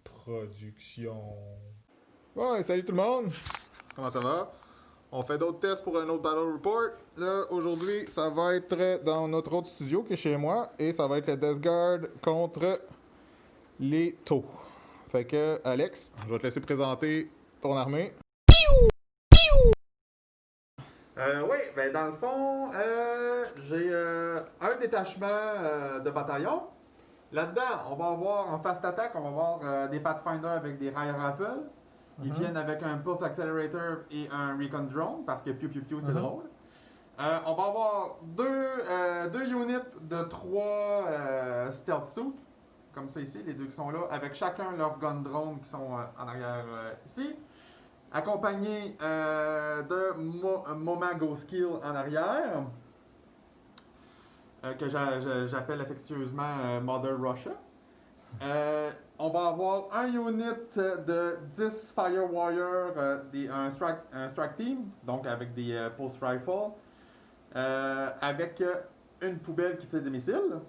Production. Ouais, salut tout le monde! Comment ça va? On fait d'autres tests pour un autre Battle Report. Là, aujourd'hui, ça va être dans notre autre studio qui est chez moi et ça va être le Death Guard contre les taux. Fait que, Alex, je vais te laisser présenter ton armée. Oui, ben dans le fond, j'ai un détachement de bataillon. Là-dedans, on va avoir en fast attack, on va avoir des Pathfinder avec des rail rifles. Ils viennent avec un Pulse Accelerator et un Recon Drone, parce que piou piou piou, c'est drôle. On va avoir deux units de 3 Stealth Suits, comme ça ici, les deux qui sont là, avec chacun leur gun drone qui sont en arrière ici. Accompagné de Momago Skill en arrière, que j'appelle affectueusement Mother Russia. On va avoir un unit de 10 Fire Warrior, un strike team, donc avec des pulse rifles, avec une poubelle qui tire des missiles.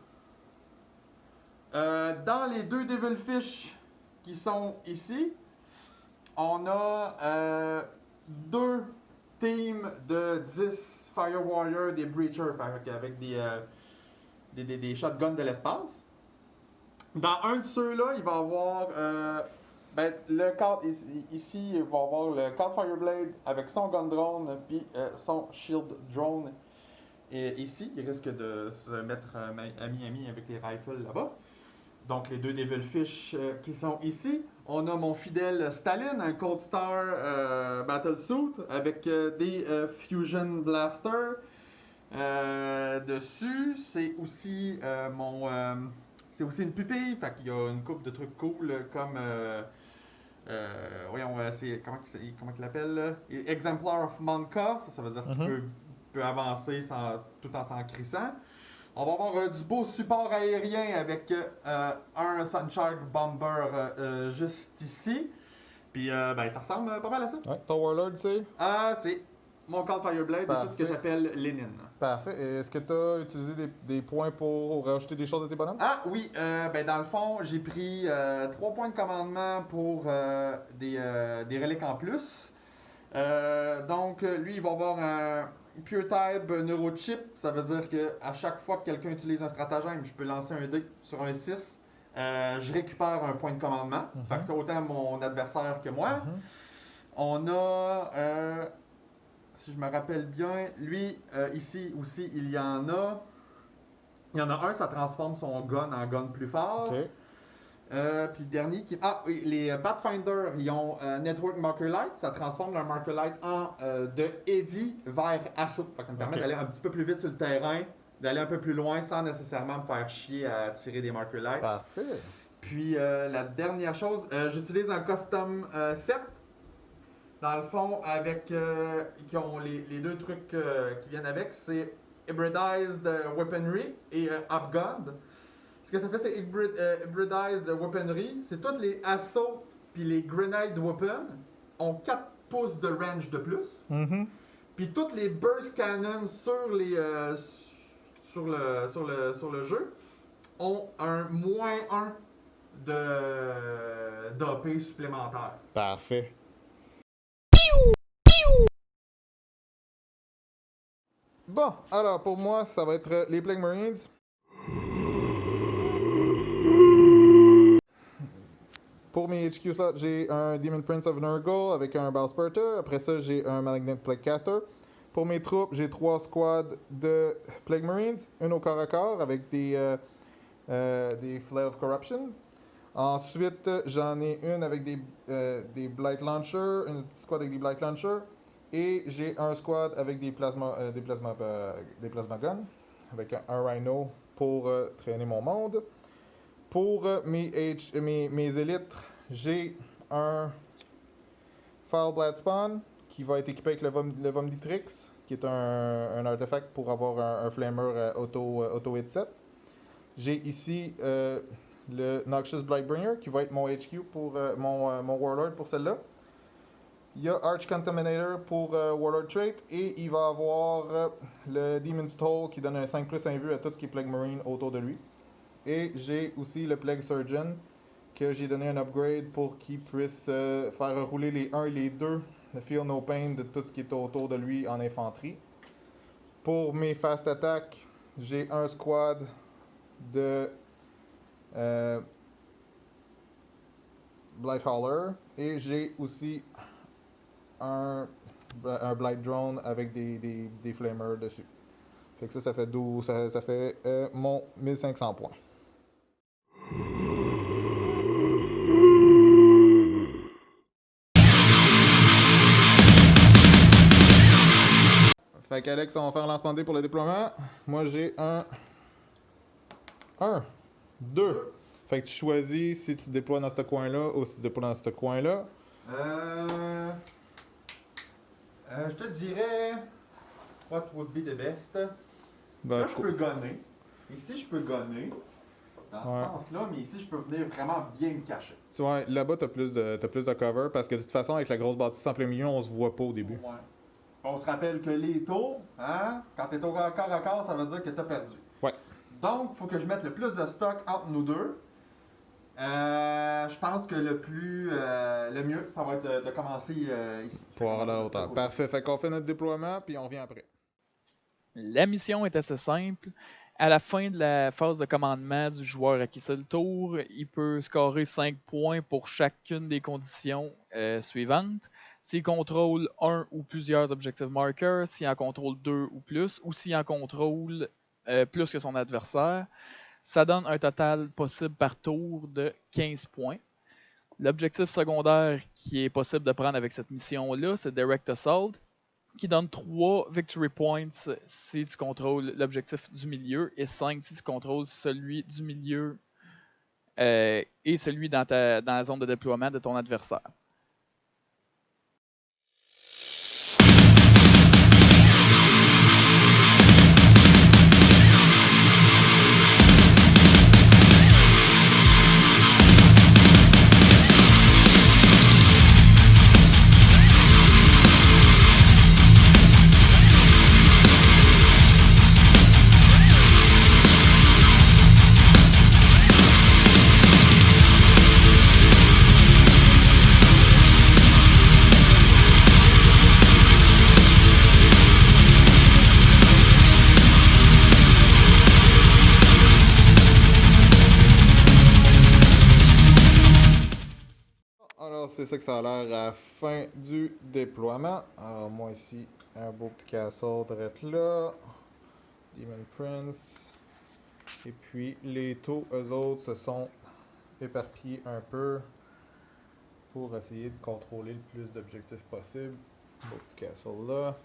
Dans les deux Devilfish qui sont ici, on a deux teams de 10 Fire Warrior, des Breachers, avec des shotguns de l'espace. Dans un de ceux-là, il va y avoir le cadre ici, il va y avoir le cadre Fireblade avec son gun drone puis son shield drone. Et ici, il risque de se mettre ami avec les rifles là-bas. Donc les deux Devilfish qui sont ici. On a mon fidèle Stalin, un Cold Star Battlesuit avec des Fusion Blaster dessus. C'est aussi c'est aussi une pupille, fait qu'il y a une coupe de trucs cool comme voyons, comment il l'appelle? Exemplar of Monka, ça veut dire qu'il peut avancer tout en s'en crissant. On va avoir du beau support aérien avec un Sunshark Bomber juste ici. Puis ça ressemble pas mal à ça. Ouais, ton Warlord, c'est? C'est mon Cold Fireblade, c'est ce que j'appelle Lénine. Parfait. Et est-ce que tu as utilisé des points pour rajouter des choses à tes bonhommes? Ah oui, dans le fond, j'ai pris 3 points de commandement pour des reliques en plus. Donc, lui, il va avoir un Pure Type Neurochip. Ça veut dire qu'à chaque fois que quelqu'un utilise un stratagème, je peux lancer un dé sur un 6. Je récupère un point de commandement. Fait que c'est autant mon adversaire que moi. On a, si je me rappelle bien, lui, ici aussi, il y en a. Il y en a un, ça transforme son gun en gun plus fort. Okay. Puis le dernier qui. Ah oui, les Pathfinder, ils ont Network Marker Light. Ça transforme leur Marker Light en de Heavy vers Assaut. Ça me permet d'aller un petit peu plus vite sur le terrain, d'aller un peu plus loin sans nécessairement me faire chier à tirer des Marker Light. Parfait. Puis la dernière chose, j'utilise un Custom set. Dans le fond, avec qui ont les deux trucs qui viennent avec, c'est Hybridized Weaponry et Upgunned. Ce que ça fait, c'est Hybridized Weaponry. C'est toutes les Assault puis les Grenade Weapons ont 4 pouces de range de plus. Puis toutes les Burst Cannons sur le jeu ont un -1 d'AP supplémentaire. Parfait. Bon, alors pour moi, ça va être les Plague Marines. Pour mes HQ slots, j'ai un Demon Prince of Nurgle avec un Bowspurter. Après ça, j'ai un Malignant Plague Caster. Pour mes troupes, j'ai 3 squads de Plague Marines, une au corps à corps avec des Flare of Corruption. Ensuite, j'en ai une avec des Blight Launchers, une petite squad avec des Blight Launchers. Et j'ai un squad avec des plasma guns, avec un Rhino pour traîner mon monde. Pour mes élites, j'ai un Foulblade Spawn qui va être équipé avec le Vomnitrix, qui est un artefact pour avoir un flammer auto-hit set. J'ai ici le Noxious Blightbringer qui va être mon HQ pour mon Warlord pour celle-là. Il y a Arch Contaminator pour Warlord Trait et il va avoir le Demon's Toll qui donne un 5+ invue à tout ce qui est Plague Marine autour de lui. Et j'ai aussi le Plague Surgeon que j'ai donné un upgrade pour qu'il puisse faire rouler les 1 et les 2 de Feel No Pain de tout ce qui est autour de lui en infanterie. Pour mes fast attack, j'ai un squad de Blight Hauler et j'ai aussi un Blight Drone avec des flamers dessus. Fait que ça fait 12, ça fait mon 1500 points. Fait qu'Alex, on va faire un lancement de dés pour le déploiement. Moi, j'ai un 2. Fait que tu choisis si tu te déploies dans ce coin-là ou si tu te déploies dans ce coin-là. Je te dirais. What would be the best? Ben, Là, je peux gonner. Ici, je peux gonner. Dans Ouais. ce sens-là, mais ici, je peux venir vraiment bien me cacher. Tu vois, là-bas, t'as plus de cover parce que de toute façon, avec la grosse bâtisse en plein milieu, on se voit pas au début. Ouais. On se rappelle que les tours, hein, quand t'es au corps à corps, ça veut dire que t'as perdu. Ouais. Donc, il faut que je mette le plus de stock entre nous deux. Je pense que le mieux, ça va être de commencer ici. Pour avoir la hauteur. Parfait. Fait qu'on fait notre déploiement, puis on revient après. La mission est assez simple. À la fin de la phase de commandement du joueur à qui c'est le tour, il peut scorer 5 points pour chacune des conditions suivantes. S'il contrôle un ou plusieurs objective markers, s'il en contrôle 2 ou plus, ou s'il en contrôle plus que son adversaire. Ça donne un total possible par tour de 15 points. L'objectif secondaire qui est possible de prendre avec cette mission-là, c'est Direct Assault, qui donne 3 victory points si tu contrôles l'objectif du milieu et 5 si tu contrôles celui du milieu et celui dans la zone de déploiement de ton adversaire. Alors, c'est ça que ça a l'air à la fin du déploiement. Alors, moi ici, un beau petit castle direct là. Demon Prince. Et puis, les taux, eux autres, se sont éparpillés un peu pour essayer de contrôler le plus d'objectifs possible. Beau petit castle là.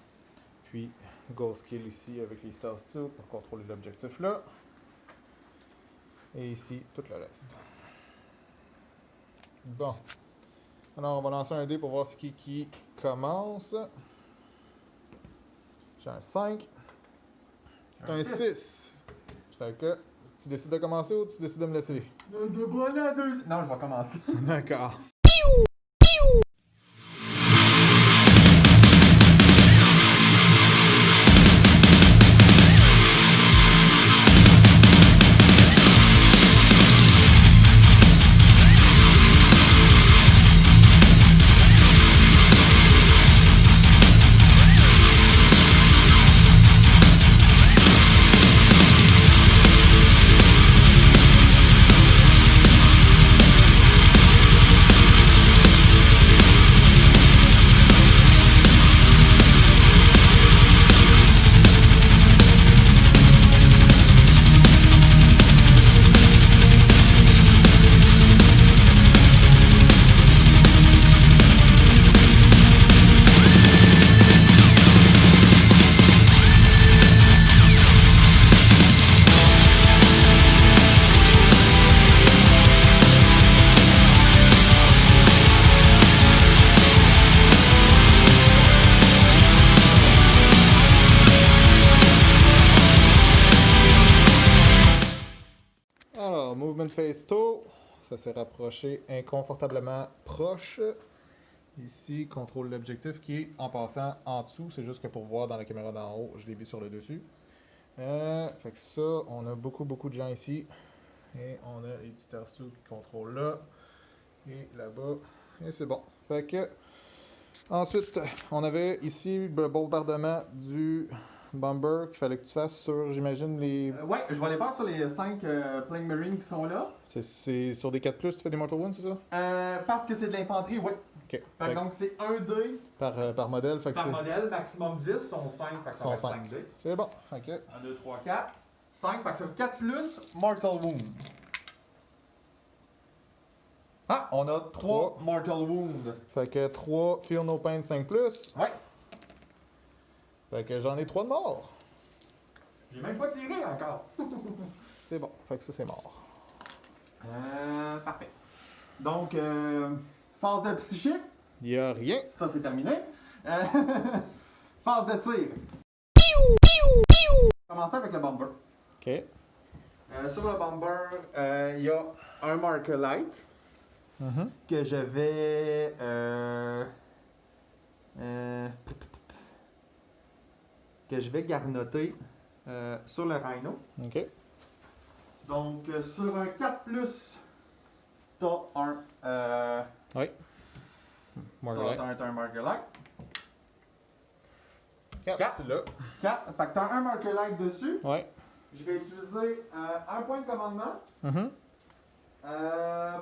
Puis, Ghost Kill ici avec les Star Suits pour contrôler l'objectif là. Et ici, tout le reste. Bon. Alors, on va lancer un dé pour voir c'est qui commence. J'ai un 5. Un 6. Fait que, tu décides de commencer ou tu décides de me laisser? De bonne à deux. Non, je vais commencer. D'accord. Alors, Movement Phase 2. Ça s'est rapproché inconfortablement proche. Ici, contrôle l'objectif qui est en passant en dessous. C'est juste que pour voir dans la caméra d'en haut, je l'ai vu sur le dessus. Fait que ça, on a beaucoup de gens ici. Et on a les petits arceaux qui contrôlent là. Et là-bas. Et c'est bon. Fait que. Ensuite, on avait ici le bombardement du Bomber qu'il fallait que tu fasses sur, j'imagine, les. Ouais, je vais aller faire sur les 5 Plague Marines qui sont là. C'est sur des 4+, tu fais des Mortal Wounds, c'est ça? Parce que c'est de l'infanterie, oui. Ok. Fait Fait que que donc c'est 1 dé par modèle, fait que par c'est. modèle, maximum 10, sont 5, fait que ça Sont va être 5. 5 dés. C'est bon. Ok. 1, 2, 3, 4. 5, fait que c'est 4 plus Mortal Wound. Ah, on a 3 Mortal Wound. Fait que 3 Feel No Pain 5+. Ouais. Fait que j'en ai 3 de mort. J'ai même pas tiré encore. C'est bon. Fait que ça, c'est mort. Parfait. Donc, phase de psychique, Il y a rien. ça c'est terminé. Phase de tir. On va commencer avec le bomber. Ok. Sur le bomber, il y a un marker light Mhm. que je vais garnoter sur le rhino. Ok. Donc, sur un 4+, t'as un, Oui. Margaret. t'as un marker light. 4. Tu l'as. 4. Fait que t'as un marker light dessus. Ouais. Je vais utiliser un point de commandement Mhm.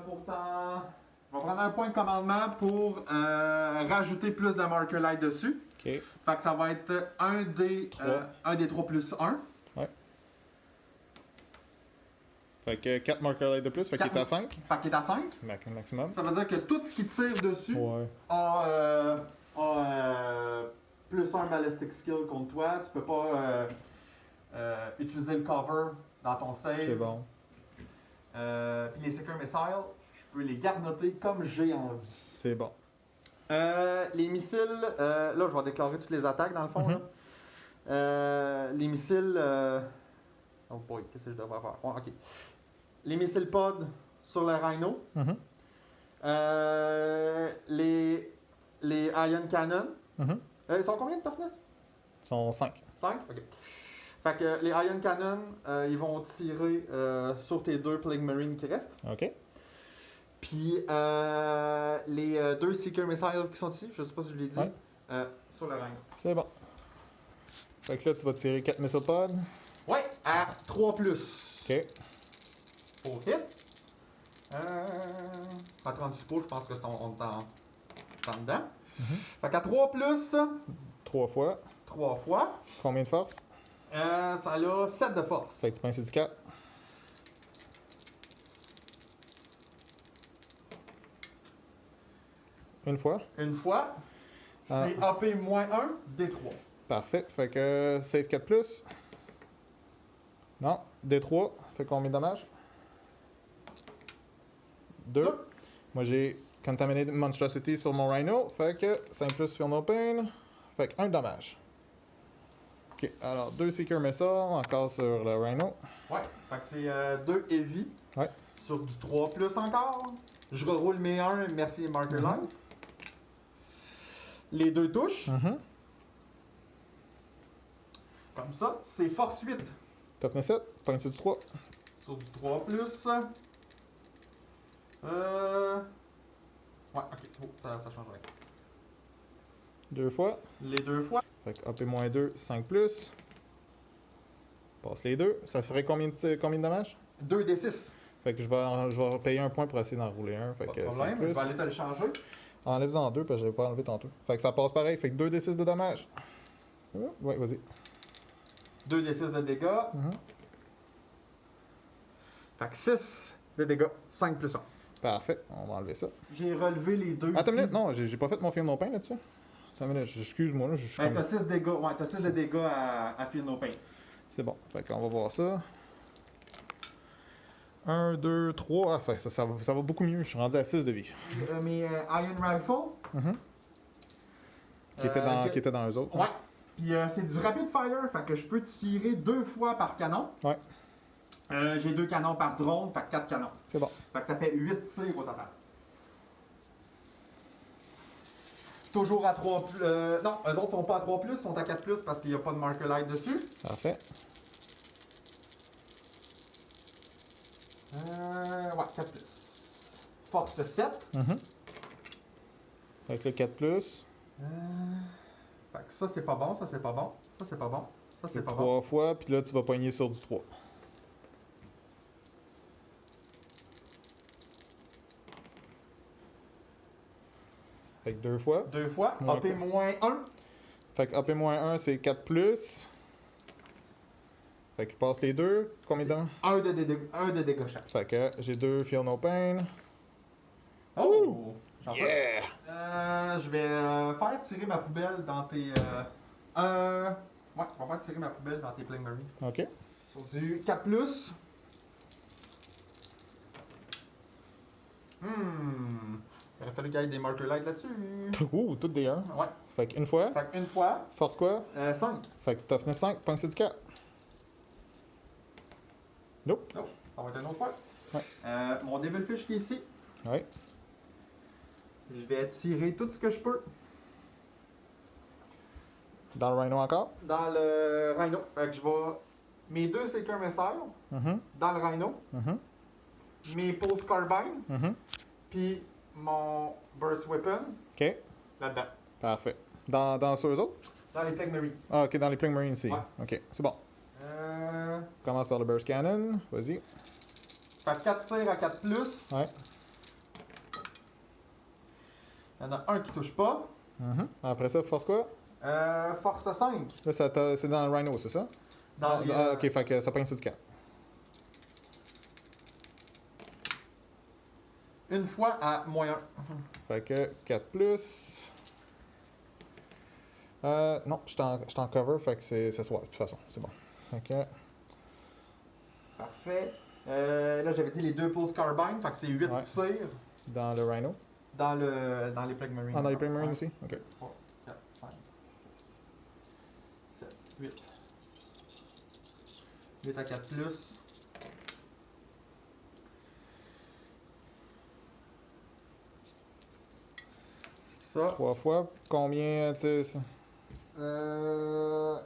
pour t'en... Je vais prendre un point de commandement pour rajouter plus de marker light dessus. Ok. Fait que ça va être un des 3 plus 1. Fait que 4 marker light de plus, fait qu'il est à 5. Fait qu'il est à 5. Maximum. Ça veut dire que tout ce qui tire dessus Ouais. a plus 1 ballistic skill contre toi. Tu peux pas utiliser le cover dans ton save. C'est bon. Puis les Secure Missiles, je peux les garnoter comme j'ai envie. C'est bon. Les missiles, là je vais déclarer toutes les attaques dans le fond. Mhm. Là. Les missiles. Oh boy, qu'est-ce que je devrais faire? Oh, ok. Les missiles pod sur le Rhino. Mhm. Les Ion Cannon. Mhm. Ils sont combien de toughness? Ils sont 5. 5? Ok. Fait que les Ion Cannon, ils vont tirer sur tes 2 Plague Marines qui restent. Ok. Puis les 2 Seeker Missiles qui sont ici, je sais pas si je l'ai dit, Ouais. sur le Rhino. C'est bon. Fait que là, tu vas tirer 4 missile pods. Ouais, à 3 plus. Ok. Pour hit. À 36 pouces, je pense que on est en dedans. Mhm. Fait qu'à 3 plus, 3 fois. 3 fois, Combien de force? ça a 7 de force. Fait que tu pinces sur du 4. Une fois. Une fois, c'est AP-1, D3. Parfait. Fait que save 4 plus. Non. D3. Fait combien de dommages? 2. Deux. Moi j'ai Contaminated Monstrosity sur mon Rhino. Fait que 5 plus Feel No Pain. Fait que 1 dommage. Ok. Alors 2 Seeker Missile encore sur le Rhino. Ouais, fait que c'est 2 heavy. Ouais. Sur du 3 plus encore. Je reroule mes 1, merci Marker Mhm. Light. Les 2 touches. Mhm. Comme ça, c'est force 8. Toughness 7. Pince sur du 3. Sur du 3 plus. Ouais, ok, c'est beau, ça change rien. 2 fois. Les 2 fois. Fait que AP-2, 5 plus. Passe les 2. Ça ferait combien de dommages? 2 des 6. Fait que je vais payer un point pour essayer d'en rouler un. Fait Pas que de 5 problème, je plus. vais aller te le changer. Enlève-en 2 parce que j'avais pas enlevé tantôt. Fait que ça passe pareil. Fait que 2 des 6 de dommages. Ouais, vas-y. 2 des 6 de dégâts. Mhm. Fait que 6 de dégâts. 5 plus 1. Parfait. On va enlever ça. J'ai relevé les 2 Attends ici. une minute. Non, j'ai pas fait mon Feel No Pain là-dessus. Attends une minute. Excuse-moi. Là, je suis Ben, comme... t'as 6 dégâts. Ouais, t'as 6 de dégâts à Feel No Pain. C'est bon. Fait qu'on va voir ça. 1, 2, 3. Ah, fait, ça va beaucoup mieux. Je suis rendu à 6 de vie. Mes Iron Rifle. Mhm. Qui était dans eux autres. Ouais. Puis c'est du rapid fire, fait que je peux tirer 2 fois par canon. Ouais. J'ai 2 canons par drone, fait que 4 canons. C'est bon. Fait que ça fait 8 tirs au total. Toujours à 3 plus. Non, eux autres sont pas à 3 plus, sont à 4 plus parce qu'il n'y a pas de marker light dessus. Parfait. Ouais, 4 plus. Force 7. Avec le 4 plus. Fait que ça, c'est pas bon, ça, c'est pas bon. Ça, c'est pas bon. Ça, c'est C'est pas 3 bon. fois, puis là, tu vas pogner sur du 3. Fait que 2 fois. 2 fois. Moins AP moins 1. Fait que AP-1, c'est 4 plus. Fait qu'il passe les deux. Combien de dents? 1 de dégâts chaque. Fait que j'ai 2 Feel No Pain. Oh! Chanceux. Yeah! Je vais faire tirer ma poubelle dans tes. Ouais, on va faire tirer ma poubelle dans tes Plague Marine. Ok. Sur du 4 plus. Il aurait fallu qu'il y ait des marker light là-dessus. Ouh, toutes des 1. Ouais. Fait qu'une fois. Fait qu'une fois, Force quoi? 5. Fait que toughness 5, pogne sur du 4. Nope. Oh, ça va être une autre fois. Ouais. Mon Devilfish qui est ici. Ouais. Je vais tirer tout ce que je peux Dans le Rhino encore. dans le Rhino. Fait que je vais. Mes 2 Seeker Missiles dans le Rhino. Mes Pulse Carbine. Puis mon Burst Weapon Ok. là-dedans. Parfait. Dans ceux autres? Dans les Plague Marine. Ah, ok, dans les Plague Marines ici. Ouais. Ok, c'est bon. Euh. Commence par le Burst Cannon. Vas-y. Fait que 4 tirs à 4 plus. Ouais. Il y en a un qui touche pas. Après ça, force quoi? Force 5. Là, c'est dans le Rhino, c'est ça? Dans les, ok, fait que ça pogne sur du 4. Une fois à moins 1. Fait que 4 plus. Non, je suis en cover, fait que c'est soit, de toute façon, c'est bon. Ok. Parfait. Là, j'avais dit les 2 Pulse Carbine, fait que c'est 8 Ouais. tirs Dans le Rhino. dans les Plague Marine. Ah, dans les Plague Marines aussi? Ok. 3, 4, 5, 6, 7, 8. 8 à 4 plus. Ça. 3 fois. Combien, tu sais,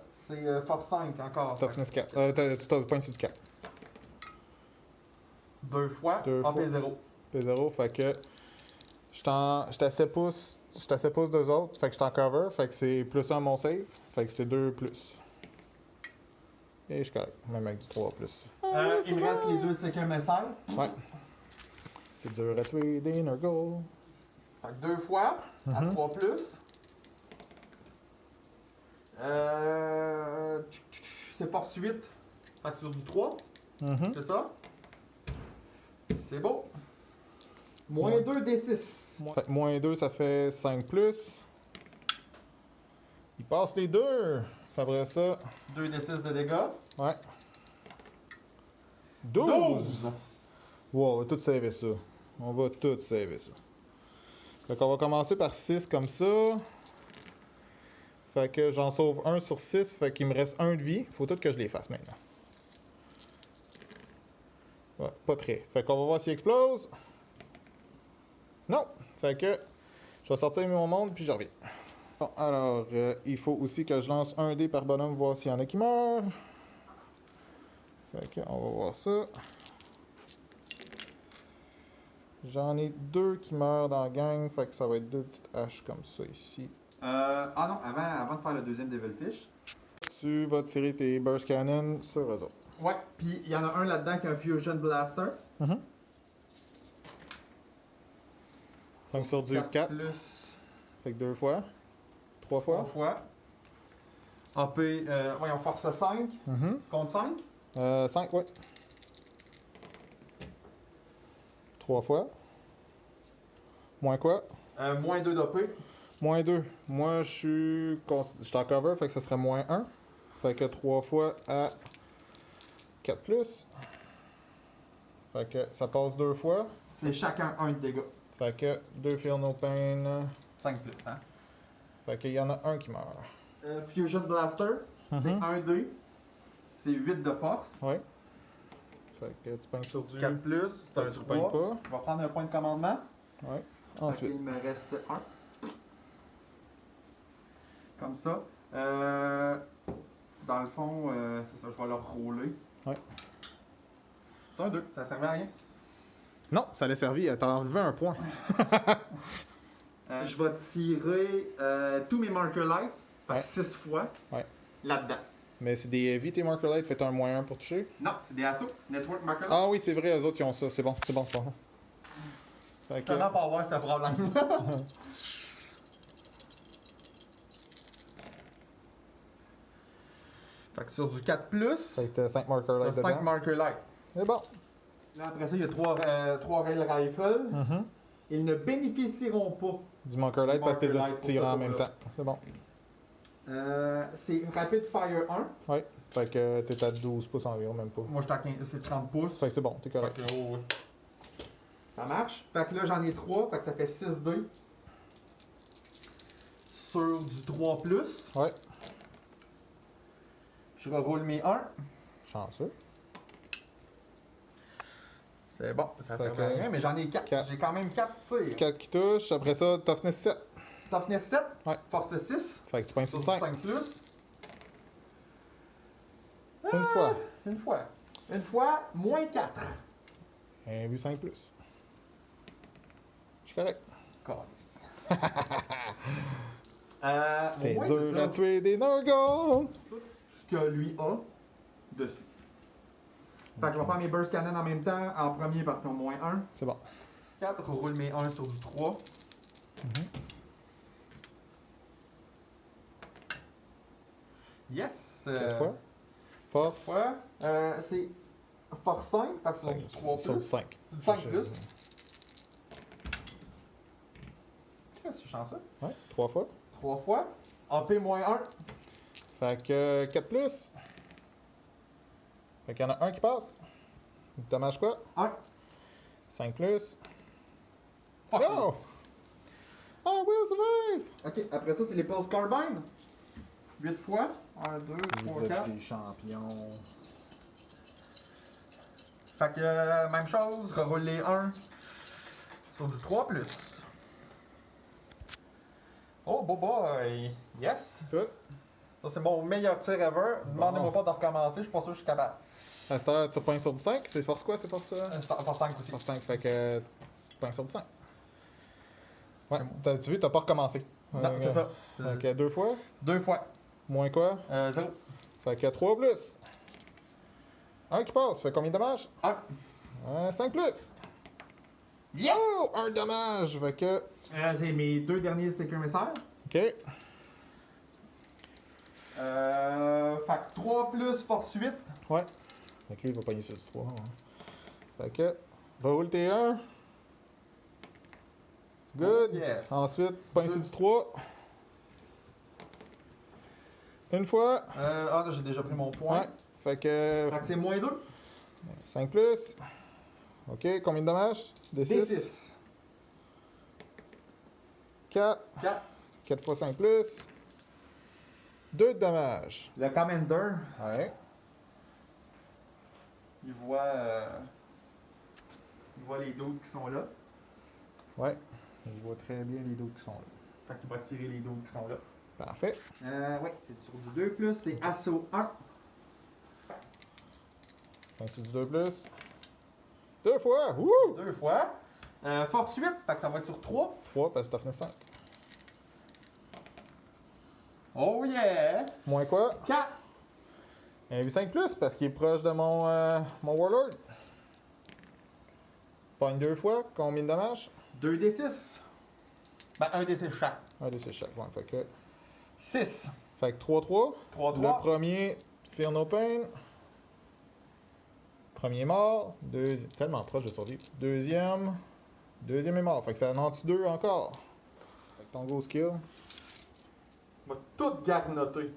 C'est Force 5 encore. toughness 4. Tu pognes sur du 4. 2 fois. Deux fois. AP0. P0, fait que j'étais à 7 pouces. J'étais à 7 pouces d'eux autres, fait que j'étais en cover, fait que c'est plus 1 mon save, fait que c'est 2 plus. Et je suis correct, même avec du 3 plus. Il me reste les 2 Seeker Missiles. Ouais. C'est dur à tuer des Nurgle. Fait que 2 fois à 3 plus. C'est force 8. Fait que sur du 3. C'est ça? C'est beau. Moins 2 D6. Fait que moins 2, ça fait 5 plus. Il passe les deux. Après ça, 2 D6 de dégâts. ouais. 12! Wow, on va tout saver ça. On va tout saver ça. Fait qu'on va commencer par 6 comme ça. Fait que j'en sauve 1 sur 6, fait qu'il me reste 1 de vie. Faut tout que je les fasse maintenant. Ouais, pas très. Fait qu'on va voir s'il explose. Non! Fait que je vais sortir mon monde puis je reviens. Bon, alors, il faut aussi que je lance un dé par bonhomme, voir s'il y en a qui meurent. Fait que, on va voir ça. J'en ai 2 qui meurent dans la gang, fait que ça va être 2 petites haches comme ça ici. Ah non, avant de faire le deuxième Devilfish. Tu vas tirer tes Burst Cannon sur eux autres. Ouais, puis il y en a un là-dedans qui a un Fusion Blaster. Donc sur du 4, plus fait que 2 fois. 3 fois. 3 fois. AP, voyons, force 5. Contre 5. 5, ouais. 3 fois. Moins quoi? Moins 2 d'AP. Moins 2. Moi, je suis en cover, fait que ça serait moins 1. Fait que 3 fois à 4 plus. Fait que ça passe 2 fois. C'est chacun 1 de dégâts. Fait que 2 Feel No Pain. 5 plus, hein. Fait qu'il y en a un qui meurt. Fusion Blaster, c'est 1 dé. C'est 8 de force. Ouais. Fait que tu pognes sur du 4 plus, c'est un tu pognes 3. pas. Je vais prendre un point de commandement. Ouais. Fait Ensuite. qu'il me reste 1. Comme ça. Dans le fond, c'est ça, je vais le rouler. Ouais. C'est un 2, ça servait à rien. Non, ça l'a servi. T'as enlevé un point. Je vais tirer tous mes marker light, Ouais. 6 fois, Ouais. là-dedans. Mais c'est des heavy, tes marker light. Faites un -1 pour toucher. Non, c'est des assauts, network marker light. Ah oui, c'est vrai, eux autres qui ont ça. C'est bon, c'est bon, c'est bon. Fait que... Comment pas avoir ce problème? Fait que sur du 4+, Fait que t'as 5 marker light t'as 5 dedans. marker light. C'est bon. Là, après ça, il y a 3 rail rifles. Mhm. Ils ne bénéficieront pas. Du marker light parce que t'es Marker light pour tiré ça, en pour même là. temps. C'est bon. C'est Rapid Fire 1. Ouais. Fait que t'es à 12 pouces environ, même pas. Moi, je suis à 15, c'est 30 pouces. Fait que c'est bon, t'es Fait correct. que, oh, ouais. Ça marche. Fait que là, j'en ai 3. Fait que ça fait 6-2. Sur du 3+. Ouais. Je reroule mes 1. Chanceux. C'est bon, ça Fait sert que- à rien, mais j'en ai 4. Quatre. J'ai quand même 4 tirs. 4 qui touchent. Après ça, toughness 7. Toughness 7. Ouais. Force 6. Fait que tu pointes Sur sur du 5. 5+. Une fois. Une fois. Une fois, -4. Un but 5 plus. Je suis correct. Calice. C'est ouais, dur ça. à tuer des Nurgle. Ce que lui a dessus. Fait que je vais faire mes burst cannon en même temps. En premier parce qu'ils ont -1. C'est bon. 4, je roule mes 1 sur du 3. Mhm. Yes! 4 fois. Force. Ouais. C'est force 5, fait que sur Fait du que 3 sur du plus. 5. Du 5 plus. Qu'est-ce que c'est chanceux? Ouais, 3 fois. 3 fois. AP -1. Fait que 4 plus. Fait qu'il y en a un qui passe. Dommage quoi? 1. 5 plus. Fuck. No! I will survive! Ok, après ça, c'est les pulse carbine. 8 fois. 1, 2, 3, 4. des champions. Fait que même chose, reroule les 1 sur du 3 plus. Oh, boy! Yes! Tout. Ça, c'est mon meilleur tir ever. Demandez-moi pas de recommencer, je suis pas sûr que je suis capable. À cette heure, tu points sur du 5. C'est force quoi? C'est force... Force 5 aussi. Force 5. Fait que tu points sur du 5. Ouais, tu vu, t'as pas recommencé. Non, c'est ça. Fait que 2 fois. 2 fois. Moins quoi? 0. Fait que 3 plus. 1 qui passe. Fait combien de dommages? 1. 5 plus. Yes! Oh! 1 dommage. Fait que... C'est mes 2 derniers Sticker Messieurs. OK. Fait que 3 plus force 8. Ouais. Fait que lui, il va pogner sur du 3. Fait que... Roule T1. Good. Yes. Ensuite, pogne sur du 3. Une fois. Là, j'ai déjà pris mon point. Ouais. Fait que... Fait que c'est -2. 5 plus. OK. Combien de dommages? D6. D6. 4. 4. 4 fois 5 plus. 2 de dommages. Le Commander, Ouais. il voit les dos qui sont là. Ouais. Il voit très bien les dos qui sont là. Fait qu'il va tirer les dos qui sont là. Parfait. Ouais, c'est sur du 2 plus, c'est assaut 1. Donc c'est du 2 plus. 2 fois. Wouh! 2 fois. Force 8, fait que ça va être sur 3. 3 parce que t'as fini 5. Oh yeah! Moins quoi? 4. Un 8-5 plus parce qu'il est proche de mon Warlord. Pogne 2 fois. Combien de dommages? 2 D6. Ben, 1 D6 chaque. Un de ces chaque. Ouais, fait que... 6. Fait que 3-3. 3, Le 3. premier, Fear No Pain. Premier mort. Deuxième, tellement proche de survivre. Deuxième est mort. Fait que ça en tue 2 encore. Fait que ton go skill. Il m'a tout garnoté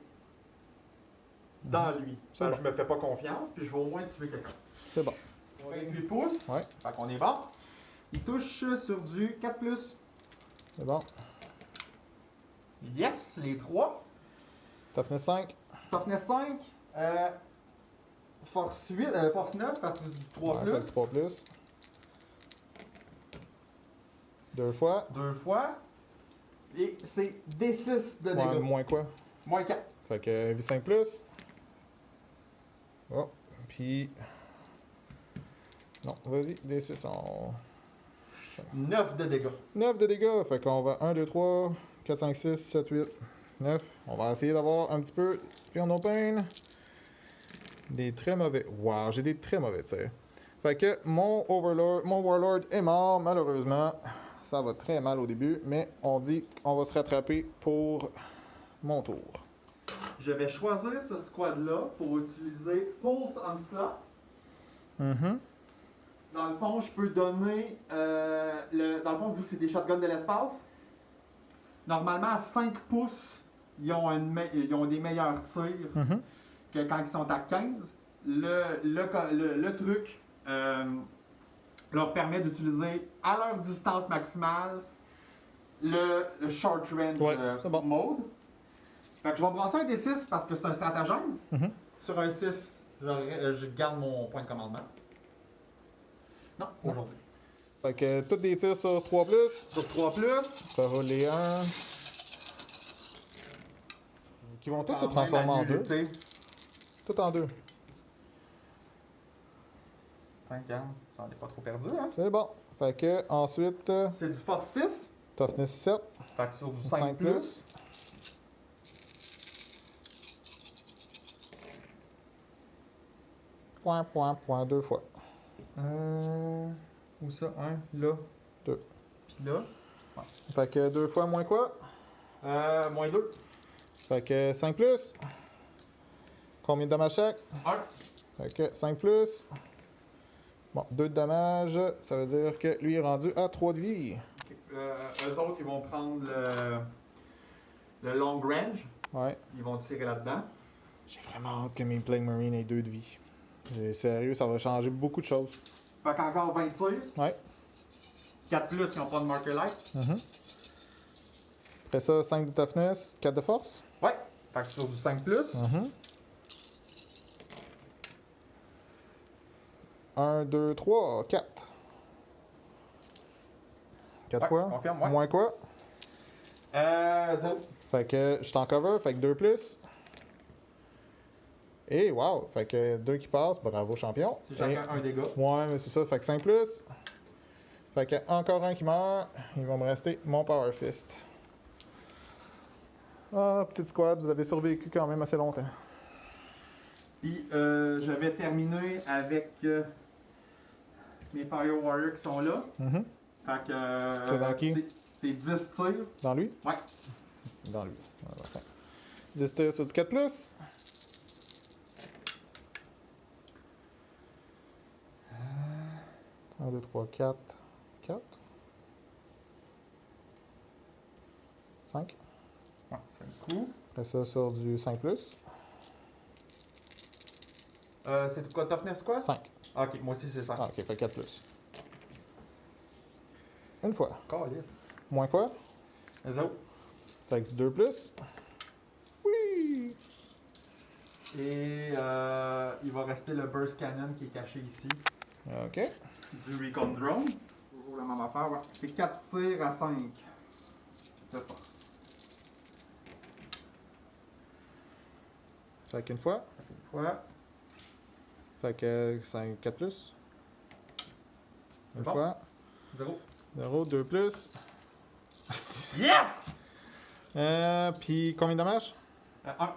dans lui. C'est Ben, bon. je me fais pas confiance, puis je vais au moins tuer quelqu'un. C'est bon. 28 pouces. Ouais. Fait qu'on est bon. Il touche sur du 4 plus. C'est bon. Yes, les 3. Toughness 5. Toughness 5. Force 8, force 9, parce que c'est du 3 Ouais, plus. fait que 3 plus. 2 fois. 2 fois. Et c'est D6 de Ouais, dégâts. moins quoi? Moins 4. Fait que V5 plus. Oh. Puis. Non, vas-y, D6 en... 9 de dégâts. 9 de dégâts. Fait qu'on va 1, 2, 3, 4, 5, 6, 7, 8, 9. On va essayer d'avoir un petit peu Fear No Pain. Des très mauvais... Wow, j'ai des très mauvais tirs. Fait que mon Warlord est mort, malheureusement. Ça va très mal au début, mais on dit qu'on va se rattraper pour mon tour. Je vais choisir ce squad-là pour utiliser Pulse Onslaught. Dans le fond, je peux donner... dans le fond, vu que c'est des shotguns de l'espace, normalement, à 5 pouces, ils ont des meilleurs tirs que quand ils sont à 15. Le truc leur permet d'utiliser à leur distance maximale le short range c'est bon. mode. Fait que je vais brasser un D6 parce que c'est un stratagème. Sur un 6, je garde mon point de commandement. Non, aujourd'hui. Fait que tous des tirs sur 3+. Sur 3+. Ça va les 1. Qui vont tous se Quand transformer même en 2. annulé, Tout en 2. T'inquiète, j'en ai pas trop perdu, hein. C'est bon. Fait que ensuite, C'est du force 6. toughness 7. Fait que sur du 5 5+. plus. Point, 2 fois. Où ça? Un, là. 2. Puis là. Fait que 2 fois moins quoi? Moins 2. Fait que 5 plus. Combien de dommages chaque? 1. Fait que 5 plus. Bon, 2 de dommages. Ça veut dire que lui est rendu à 3 de vie. Eux autres, ils vont prendre le long range. Ouais. Ils vont tirer là-dedans. J'ai vraiment hâte que mes Plague Marine aient 2 de vie. Sérieux, ça va changer beaucoup de choses. Fait qu'encore 20 tirs. Ouais. 4 plus, ils n'ont pas de marker light. Après ça, 5 de toughness, 4 de force. Ouais. Fait que sur du 5 plus. 1, 2, 3, 4. 4 Ouais, fois. confirme, ouais. Moins quoi? 0. Fait que je t'en cover, fait que 2 plus. Et wow! Fait que 2 qui passent, bravo champion. C'est chacun un dégât. Ouais, mais c'est ça, fait que 5 plus. Fait que encore un qui meurt. Il va me rester mon Power Fist. Ah, petite squad, vous avez survécu quand même assez longtemps. Puis je vais terminer avec mes Fire Warriors qui sont là. Fait que. C'est dans qui? C'est 10 tirs. Dans lui? Ouais. Dans lui. Ah, parfait. 10 tirs sur du 4 plus. Un, 2, 3, 4. 4. 5. Ouais, c'est un coup. Après ça, sur du 5 plus. C'est quoi, toughness quoi? 5. Ok, moi aussi c'est 5. Ah, ok, fait 4 plus. Une fois. Calice. Moins quoi? 0. Fait que du 2 plus. Oui! Et il va rester le Burst Cannon qui est caché ici. Ok. Du Recon Drone. Toujours la même affaire, ouais. C'est 4 tirs à 5. De force. Fait qu'une fois. Une fois. Fait que 5, 4 plus. Une Bon. fois. 0. 0, 2 plus. Yes! Puis combien de dommages? 1.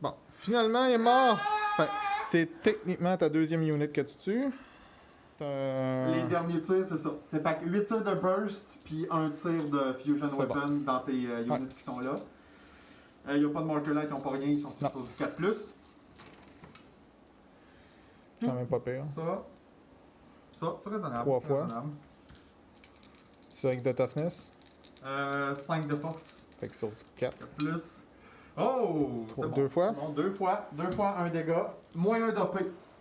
Bon, finalement, il est mort. Fait que c'est techniquement ta deuxième unit que tu tues. Les derniers tirs, c'est ça. C'est fait que 8 tirs de burst, puis 1 tir de fusion C'est weapon dans tes units qui sont là. Il n'y a pas de marker light, ils n'ont pas rien, ils sont Non. sur du 4 plus. Quand même pas pire. C'est raisonnable. 3 fois. Raisonnable. C'est avec de toughness. 5 de force, Fait que sur du 4. 4 plus. Oh! C'est bon. 2 fois. Bon, 2 fois. 2 fois 1 dégât. Moins 1 d'OP.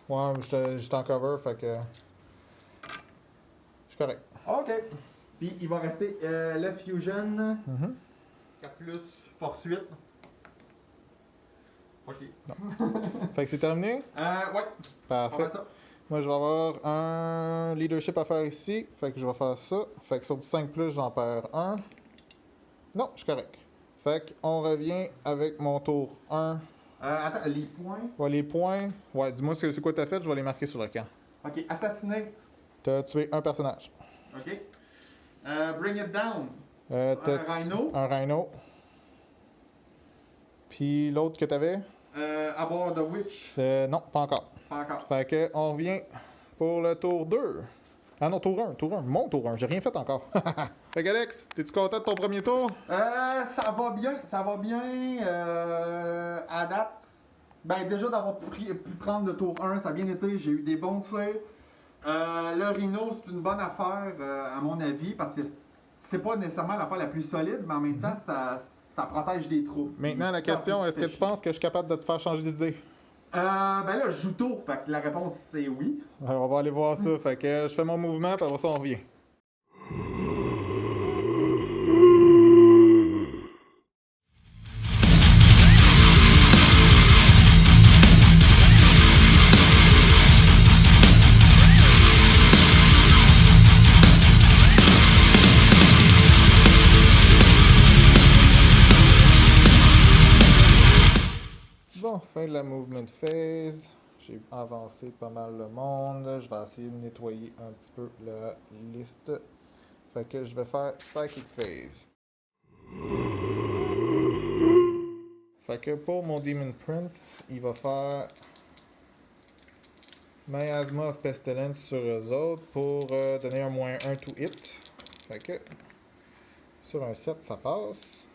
Ouais, je t'en cover, fait que. Je suis correct. OK. Puis il va rester le fusion. 4 plus, force 8. OK. Fait que c'est terminé? Ouais. Parfait. On va ça. Moi, je vais avoir un leadership à faire ici. Fait que je vais faire ça. Fait que sur du 5+, j'en perds un. Non, je suis correct. Fait qu'on revient avec mon tour 1 Attends, les points. Ouais, les points. Ouais, dis-moi c'est quoi t'as fait, je vais les marquer sur le camp. Ok, assassiné. T'as tué un personnage. Ok. Bring it down. T'as Un rhino. Un rhino. Puis l'autre que t'avais? Avoir the witch. Non, pas encore. Pas encore. Fait que on revient pour le tour 2. Ah non, tour 1, mon tour 1, j'ai rien fait encore. Fait qu'Alex, t'es-tu content de ton premier tour? Ça va bien à date. Ben déjà d'avoir pu prendre le tour 1, ça a bien été, j'ai eu des bons tirs. Le Rhino, c'est une bonne affaire à mon avis, parce que c'est pas nécessairement l'affaire la plus solide, mais en même temps, ça protège des troupes. Maintenant, la question, est-ce que tu penses que je suis capable de te faire changer d'idée? Ben là, je joue tour, fait que la réponse c'est oui. Alors, on va aller voir ça. Fait que je fais mon mouvement, puis après ça, on revient. Bon, fin de la movement phase. J'ai avancé pas mal le monde. Je vais essayer de nettoyer un petit peu la liste. Fait que je vais faire Psychic Phase. Fait que pour mon Demon Prince, il va faire Miasma of Pestilence sur eux autres pour donner un -1 to hit. Fait que sur un 7, ça passe.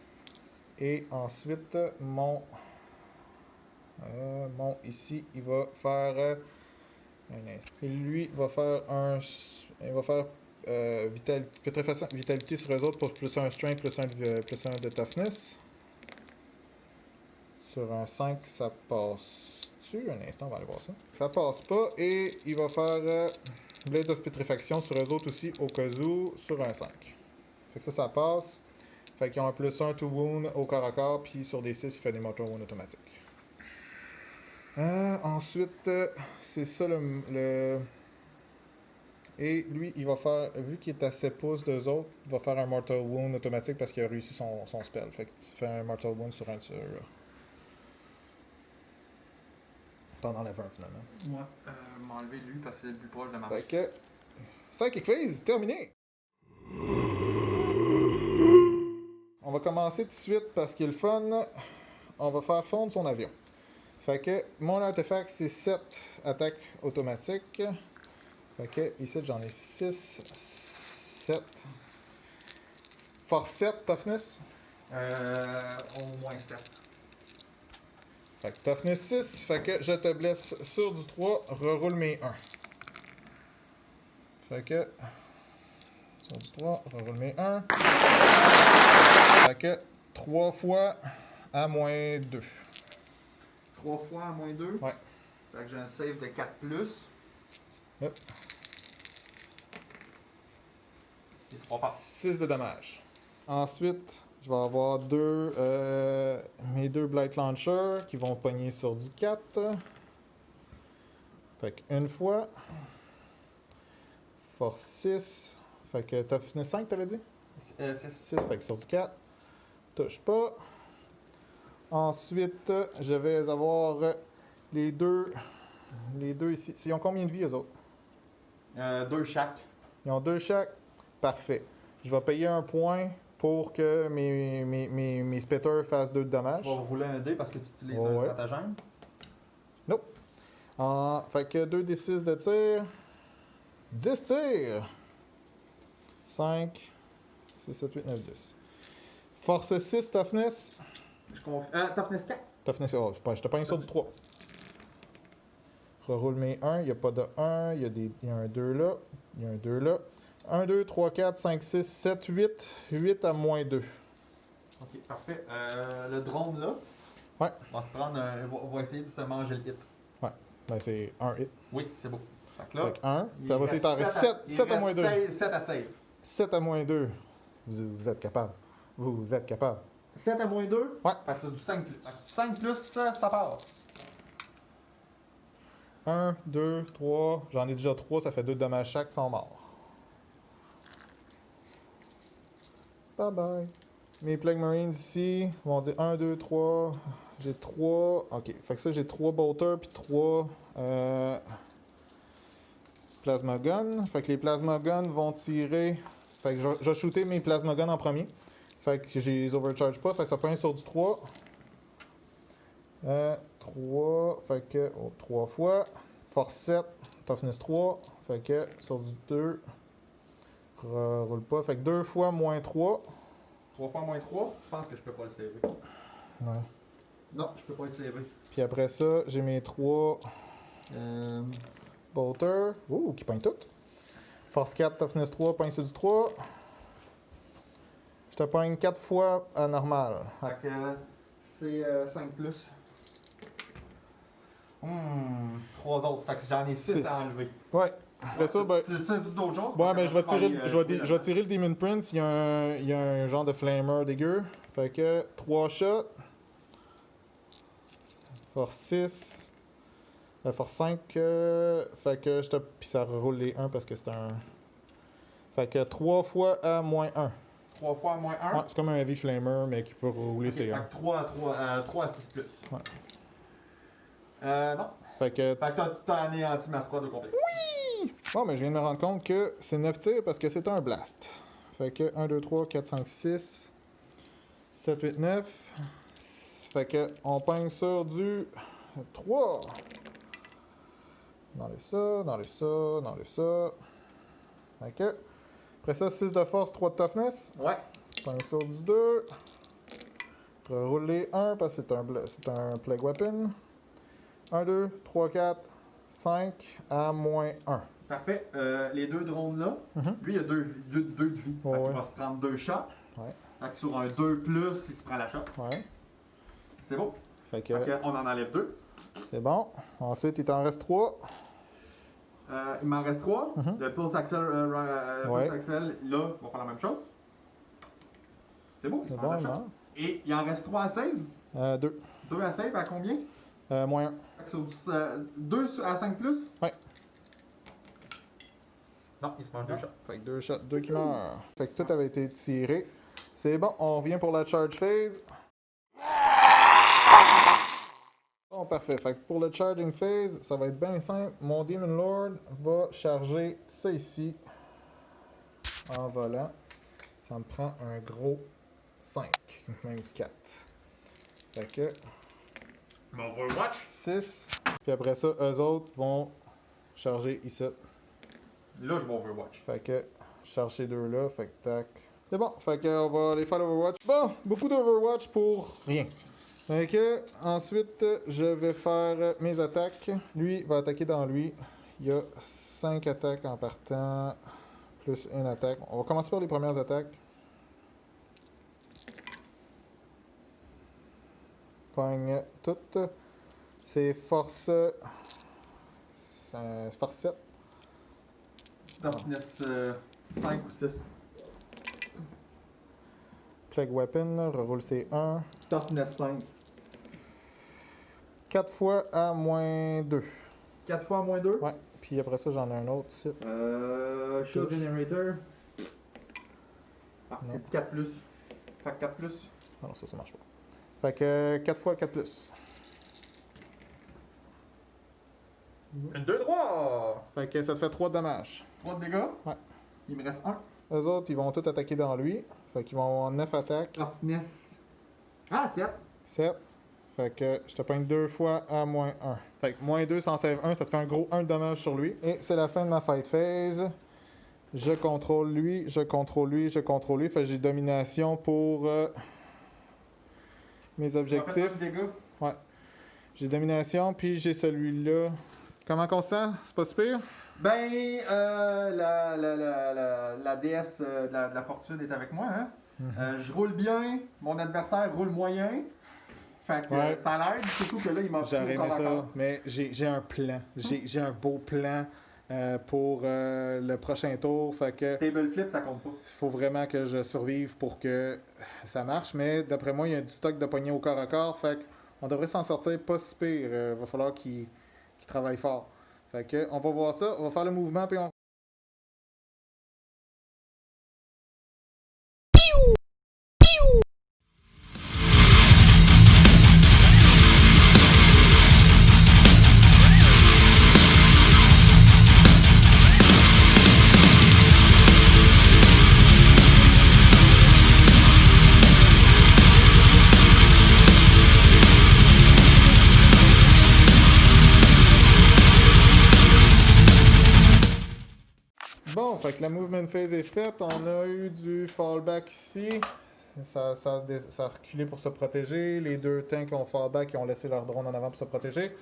Et ensuite, mon ici, il va faire un instant. Et lui va faire il va faire vitalité sur eux autres pour plus 1 strength, plus 1 de toughness. Sur un 5, ça passe-tu? Un instant, on va aller voir ça. Ça passe pas. Et il va faire Blades of Putrefaction sur eux autres aussi, au cas où, sur un 5. Fait que ça passe. Fait qu'ils ont un plus 1 to wound au corps à corps, puis sur des 6, il fait des mortal wounds automatiques. Ensuite, c'est ça le... Et lui, il va faire, vu qu'il est à 7 pouces d'eux autres, il va faire un Mortal Wound automatique parce qu'il a réussi son spell. Fait que tu fais un Mortal Wound sur un tir. T'en enlèves un finalement. Moi, m'enlever lui parce que c'est le plus proche de ma. Fait que. Psychic Phase, terminé! On va commencer tout de suite parce qu'il est le fun. On va faire fondre son avion. Fait que mon artefact, c'est 7 attaques automatiques. Fait que ici, j'en ai 6, 7. Force 7, toughness. Au moins 7. Fait que toughness 6. Fait que je te blesse sur du 3. Reroule mes 1. Fait que. Sur du 3, reroule mes 1. Fait que 3 fois à -2. 3 fois à -2? Ouais. Fait que j'ai un save de 4 plus. Yep. Et 3 passes. 6 de dommages. Ensuite, je vais avoir mes 2 Blight Launcher qui vont pogner sur du 4. Fait que une fois. Force 6. Fait que toughness 5, t'avais dit? 6, fait que sur du 4. Touche pas. Ensuite, je vais avoir les deux ici. Ils ont combien de vie, eux autres? 2 chaque. Ils ont 2 chaque. Parfait. Je vais payer un point pour que mes spitters fassent 2 de dommages. Tu vas rouler un dé parce que tu utilises Ouais, un ouais. stratagème. Nope. Fait que 2 des 6 de tir. 10 tirs. 5, 6, 7, 8, 9, 10. Force 6, toughness. Toughness 4. Toughness, oh, je te pogne sur du 3. Reroule mes 1, il n'y a pas de 1, il y a un 2 là, il y a un 2 là. 1, 2, 3, 4, 5, 6, 7, 8. 8 à -2. Ok, parfait. Le drone là. Ouais. On va se prendre va essayer de se manger le hit. Ben c'est un hit. Oui, c'est beau. Fait que là. Fait que 1. Puis après ça, il t'en reste 7 à -2. 7 à save. 7 à -2. Vous êtes capable. Vous êtes capable. 7 à -2? Ouais. Fait que c'est du 5 plus. Fait que du 5 plus, ça passe. 1, 2, 3. J'en ai déjà 3, ça fait 2 de dommages chaque, ils sont morts. Bye bye. Mes Plague Marines ici vont dire 1, 2, 3, J'ai 3. Ok, fait que ça, j'ai 3 bolters puis 3 plasma guns. Fait que les plasma guns vont tirer. Fait que je vais shooter mes plasma guns en premier. Fait que je les overcharge pas. Fait que ça prend un sur du 3. 3. Fait que 3 fois. Force 7. Toughness 3. Fait que sur du 2. Roule pas. Fait que 2 fois moins 3. 3 fois moins 3, je pense que je peux pas le saver. Ouais. Non, je peux pas le saver. Puis après ça, j'ai mes 3 bolters. Ouh, qui pognent toutes. Force 4, toughness 3, pogne sur du 3. Je te pogne 4 fois à normal. Fait que c'est 5 plus. 3 autres. Fait que j'en ai 6 Six. à enlever. Ouais. Après ça, ben. Tu tires d'autres choses? Ouais, ben je vais tirer, je vais je tirer le Demon Prince. Il y a un genre de flamer dégueu. Fait que 3 shots. Force 6. Force 5. Fait que je te. Puis ça roule les 1 parce que c'est un. Fait que 3 fois à moins 1. 3 fois à moins 1. Ouais, c'est comme un heavy flamer, mais qui peut rouler ses 1. Fait que 3 à 6 plus. Ouais. Non. Fait que. Fait que t'as anéanti ma squad au complet. Bon, mais je viens de me rendre compte que c'est 9 tirs parce que c'est un blast. Fait que 1, 2, 3, 4, 5, 6, 7, 8, 9. Fait que on pogne sur du 3. On enlève ça, on enlève ça, on enlève ça. Fait que. Après ça, 6 de force, 3 de toughness. Ouais. Pogne sur du 2. Reroule les 1 parce que c'est un plague weapon. 1, 2, 3, 4, 5 à moins 1. Parfait. Les deux drones là, Mhm. lui il a 2 de vie. Ouais, Fait qu'il ouais. va se prendre 2 shots. Ouais. Fait que sur un 2 plus, il se prend la shot. Ouais. C'est beau. Fait que Fait qu'on en enlève 2. c'est bon. Ensuite, il t'en reste 3. Il m'en reste 3. Mhm. Le Pulse Axel, Ouais. Pulse Axel, là, va faire la même chose. C'est beau, il se C'est prend bon, la shot. non? Et il en reste 3 à save. 2. 2 à save à combien? Moins 1. Fait que sur 2 à 5 plus? Ouais. Non, il se mange 2 shots. Fait que 2 shots, 2 qui meurent. Fait que tout avait été tiré. C'est bon, on revient pour la charge phase. Bon, parfait. Fait que pour le charging phase, ça va être bien simple. Mon Demon Lord va charger ça ici. En volant. Ça me prend un gros 5. Même 4. Fait que Mon Overwatch. 6. Puis après ça, eux autres vont charger ici. Là, je vais Overwatch. Fait que je charge ces deux-là. Fait que tac. C'est bon. Fait que on va aller faire l'Overwatch. Bon, beaucoup d'Overwatch pour rien. Fait que ensuite, je vais faire mes attaques. Lui va attaquer dans lui. Il y a 5 attaques en partant. Plus une attaque. On va commencer par les premières attaques. Pogne toutes. C'est force. Force 7. Toughness 5 ou 6. Plague Weapon. Reroule c'est 1. Toughness 5. 4 fois à moins 2. 4 fois moins 2. Ouais. Puis après ça, j'en ai un autre ici. Shield Generator. Ah, Non. c'est du 4 plus. Fait que 4 plus. Ah non, ça marche pas. Fait que 4 fois 4 plus. Une 2 droits. Fait que ça te fait 3 de dommages. 3 de dégâts. Ouais. Il me reste 1. Eux autres, ils vont tous attaquer dans lui. Fait qu'ils vont avoir 9 attaques. Toughness. Ah, 7. 7. Fait que je te pogne 2 fois à moins 1. Fait que moins 2 sans save 1, ça te fait un gros 1 de dommage sur lui. Et c'est la fin de ma fight phase. Je contrôle lui, je contrôle lui, je contrôle lui. Fait que j'ai domination pour mes objectifs. Ouais. J'ai domination, puis j'ai celui-là. Comment qu'on se sent? C'est pas si pire? Ben, la déesse de la fortune est avec moi. Hein? Je roule bien, mon adversaire roule moyen. Fait que Ouais. ça l'aide, surtout que là, il m'a pris J'aurais au corps aimé à ça, corps. mais j'ai un plan. J'ai un beau plan pour le prochain tour. Fait que Table flip, ça compte pas. il faut vraiment que je survive pour que ça marche. Mais d'après moi, il y a du stock de poignets au corps à corps. Fait qu'on devrait s'en sortir pas si pire. Va falloir qu'il travaille fort. Fait que on va voir ça. On va faire le mouvement puis on fait que la movement phase est faite. On a eu du fallback ici. Ça a reculé pour se protéger. Les deux tanks ont fallback et ont laissé leur drone en avant pour se protéger.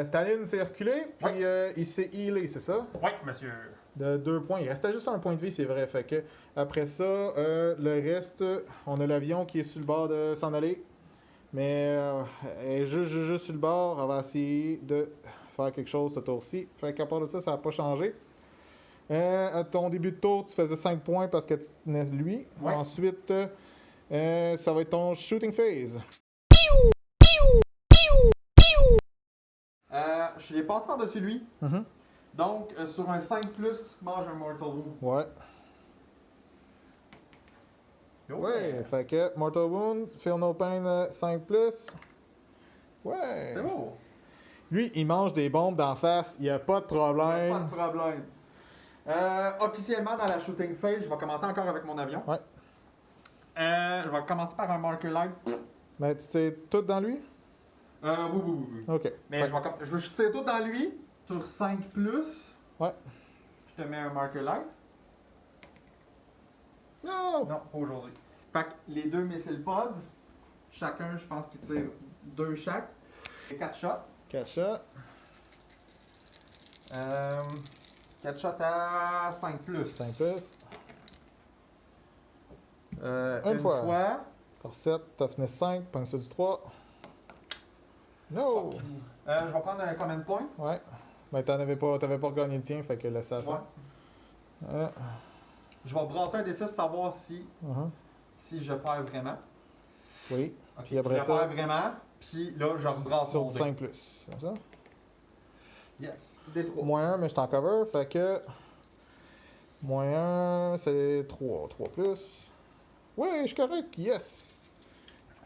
Staline s'est reculé, puis il s'est healé, c'est ça? Oui, monsieur. De 2 points. Il restait juste un point de vie, c'est vrai. Fait que après ça, le reste, on a l'avion qui est sur le bord de s'en aller. Mais elle est juste sur le bord. Elle va essayer de faire quelque chose ce tour-ci. Fait qu'à part de ça, ça n'a pas changé. À ton début de tour, tu faisais 5 points parce que tu tenais lui. Ouais. Ensuite, ça va être ton shooting phase. Je les passe par-dessus lui. Mhm. Donc, sur un 5+, tu te manges un Mortal Wound. Ouais. Ouais, fait que Mortal Wound, Feel No Pain 5+. Ouais. C'est beau. Lui, il mange des bombes d'en face, il n'y a pas de problème. Pas de problème. Officiellement, dans la shooting phase, je vais commencer encore avec mon avion. Ouais. Je vais commencer par un marker light. Mais tu sais tout dans lui? Oui. Ok. Mais Fait- je tire tout dans lui. Sur 5+. Ouais. Je te mets un marker light. Non! Non, pas aujourd'hui. Fait que les deux missiles pod, chacun, je pense qu'ils tirent 2 chaque. Et 4 shots. 4 shots. 4 shots à 5+. 5+. Une fois. T'as 7, toughness 5, pogne ça du 3. No! Je vais prendre un command point. Ouais. Mais t'avais pas regagné le tien, fait que laisse ça à ça. Ouais. Je vais brasser un D6 savoir si je perds vraiment. Oui. Ok, Puis après je ça- perds vraiment. Puis là, je rebrasse Sur mon du dé. 5+. Comme ça. Yes. D3. Moins 1, mais je t'en cover, fait que. Moins 1, c'est 3. 3+. Ouais, je suis correct, yes!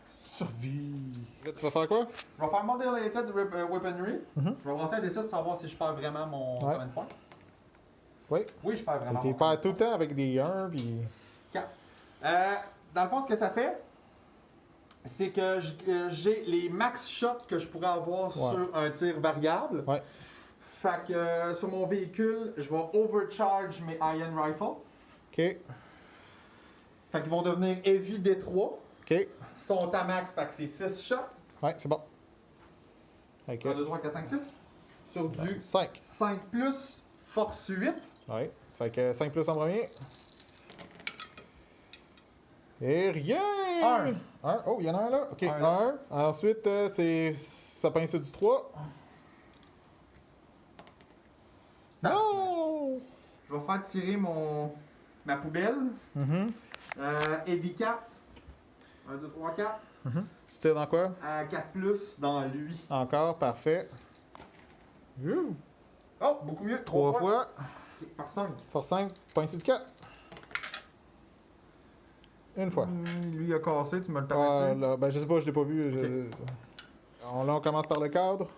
Survie! Là, tu vas faire quoi? Je vais faire Modulated Weaponry. Mhm. Je vais brasser un D6 savoir si je perds vraiment mon Ouais. command point. Oui. Oui, je perds vraiment T'es mon pas command tout le temps avec des 1, puis. 4. Dans le fond, ce que ça fait, c'est que j'ai les max shots que je pourrais avoir sur un tir variable. Ouais. Fait que sur mon véhicule, je vais overcharge mes Iron Rifle. Ok. Fait qu'ils vont devenir Heavy D3. Ok. Ils sont à max, fait que c'est 6 shots. Ouais, c'est bon. Ok. 1, 2, 3, 4, 5, 6. Sur du 5. 5+, force 8. Ouais. Fait que 5+ en premier. Et rien! Un. Oh, il y en a un là. Ok, Un là. 1. Ensuite, ça pince sur du 3. Non! Je vais faire tirer ma poubelle. Mhm. Heavy 4. 1, 2, 3, 4. Tu tires dans quoi? À 4+ dans lui. Encore, parfait. Ouh. Oh, beaucoup mieux. 3 fois. Ok, par 5. Force 5, pince sur du 4. Une fois. Lui, il a cassé, tu me le Ah, permets-tu? là, ben, je sais pas, je l'ai pas vu. Là, on commence par le cadre.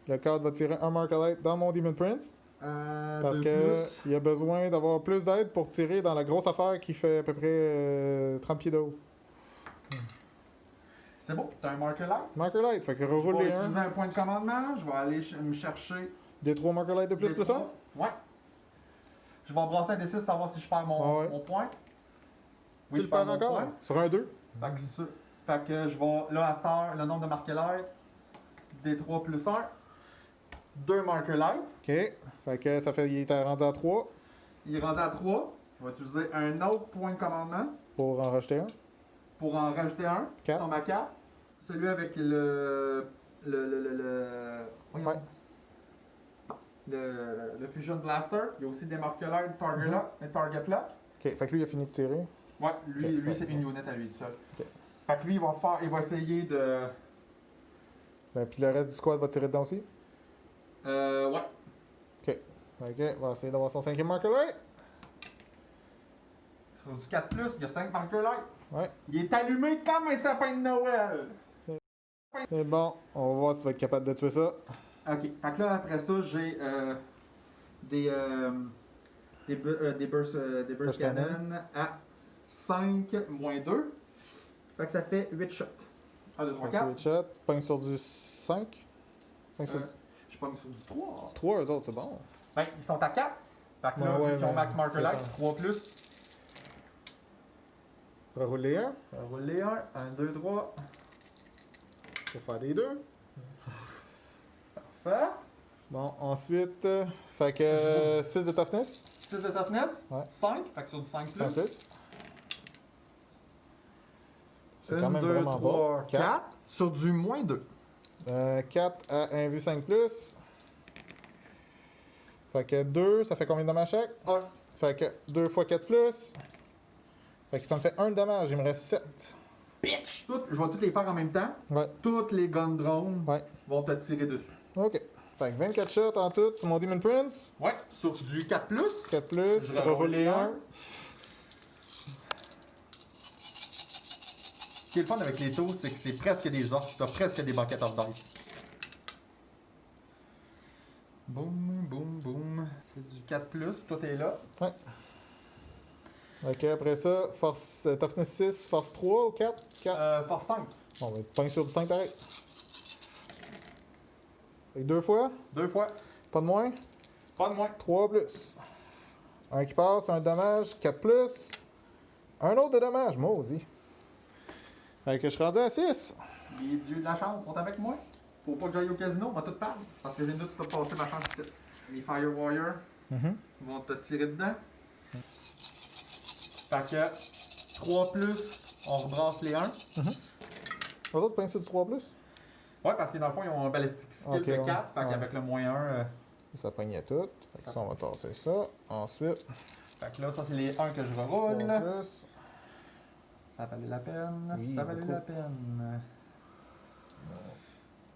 Le cadre va tirer un Marker Light dans mon Demon Prince. Parce que il a besoin d'avoir plus d'aide pour tirer dans la grosse affaire qui fait à peu près 30 pieds de haut. C'est bon, t'as un marker light. Marker Light, fait que Je reroule vais les utiliser 1. un point de commandement. Je vais aller me chercher Des 3 Marker Light de plus, des plus 1. trois. Ouais. Je vais embrasser un D6 savoir si je perds mon, Ouais. mon point. Tu le perds encore? Sur un 2. Fait que je vais, là, à cette heure, le nombre de marker light, D3 plus 1. 2 marker light. Ok. Fait que ça fait, il est rendu à 3 Il est rendu à 3. Je vais utiliser un autre point de commandement pour en rajouter un. pour en rajouter un. 4. Tombe à 4. Celui avec voyons. Ouais. Le Fusion Blaster. Il y a aussi des marker light, Target Lock et Target Lock. Ok, fait que lui, il a fini de tirer. Ouais, lui, Ok, ouais. c'est une unit à lui tout seul. Ok. Fait que lui, il va essayer de. Ben, puis le reste du squad va tirer dedans aussi. Ouais. Ok, on va essayer d'avoir son 5e Marker Light. Sur du 4+, il y a 5 marker light. Ouais. Il est allumé comme un sapin de Noël. C'est bon, on va voir si tu vas être capable de tuer ça. Ok. Fait que là, après ça, j'ai des burst cannon à 5 moins 2. Fait que ça fait 8 shots. 1, 2, 3, 4. 8 shots, pogne sur du 5. 5 sur du Je pogne sur du 3. 3, eux autres, c'est bon. Ben, ils sont à 4. Fait que là, Ouais, vu qu'ils ont mais- Max Marker c'est Light, ça. 3 plus. Rerouler un. On va rouler 1, 2, 3. Pour faire des 2. Parfait. Bon, ensuite, fait que 6 de toughness. 6 de toughness. Ouais. 5. Fait que sur du 5 100 plus. plus. C'est 1, quand même 2, vraiment 3, bas. 4. Sur du moins 2. 4 à 1 vue 5 plus. Fait que 2, ça fait combien de dommages chaque? 1. Fait que 2 fois 4 plus. Fait que ça me fait 1 de dommage, il me reste 7. Bitch! Je vais toutes les faire en même temps. Ouais, Toutes les gun drones ouais. vont te tirer dessus. Ok. Fait que 24 shots en tout sur mon Demon Prince. Ouais. Sur du 4 plus. 4 plus, Je vais rerouler rouler 1. Ce qui est le fun avec les taux, c'est que c'est presque des orques. T'as presque des buckets of dice. Boum, boum, boum. C'est du 4 plus. Tout est là. Ok, après ça, force, toughness 6, force 3 ou 4? 4. Force 5. On va être sur du 5 pareil. Fait que 2 fois, 2 fois. pas de moins. Pas de moins. 3 plus. Un qui passe, un de dommage, 4 plus. Un autre de dommage, maudit. Fait que je suis rendu à 6. Les dieux de la chance sont avec moi. Faut pas que j'aille au casino, on va tout perdre. Parce que j'ai tout passer ma chance ici. Les Fire Warriors vont te tirer dedans. Fait que 3 plus, on rebrasse les 1. Les autres pinceaux du 3 plus? Ouais, parce que dans le fond, ils ont un ballistic skill Ok, de 4. ouais. Fait qu'avec le moins 1. Ça pogne à tout. Fait que ça, on va tasser ça. Ensuite, Fait que là, ça, c'est les 1 que je 3 reroule. plus. Ça valait la peine. Oui, ça valait beaucoup. la peine.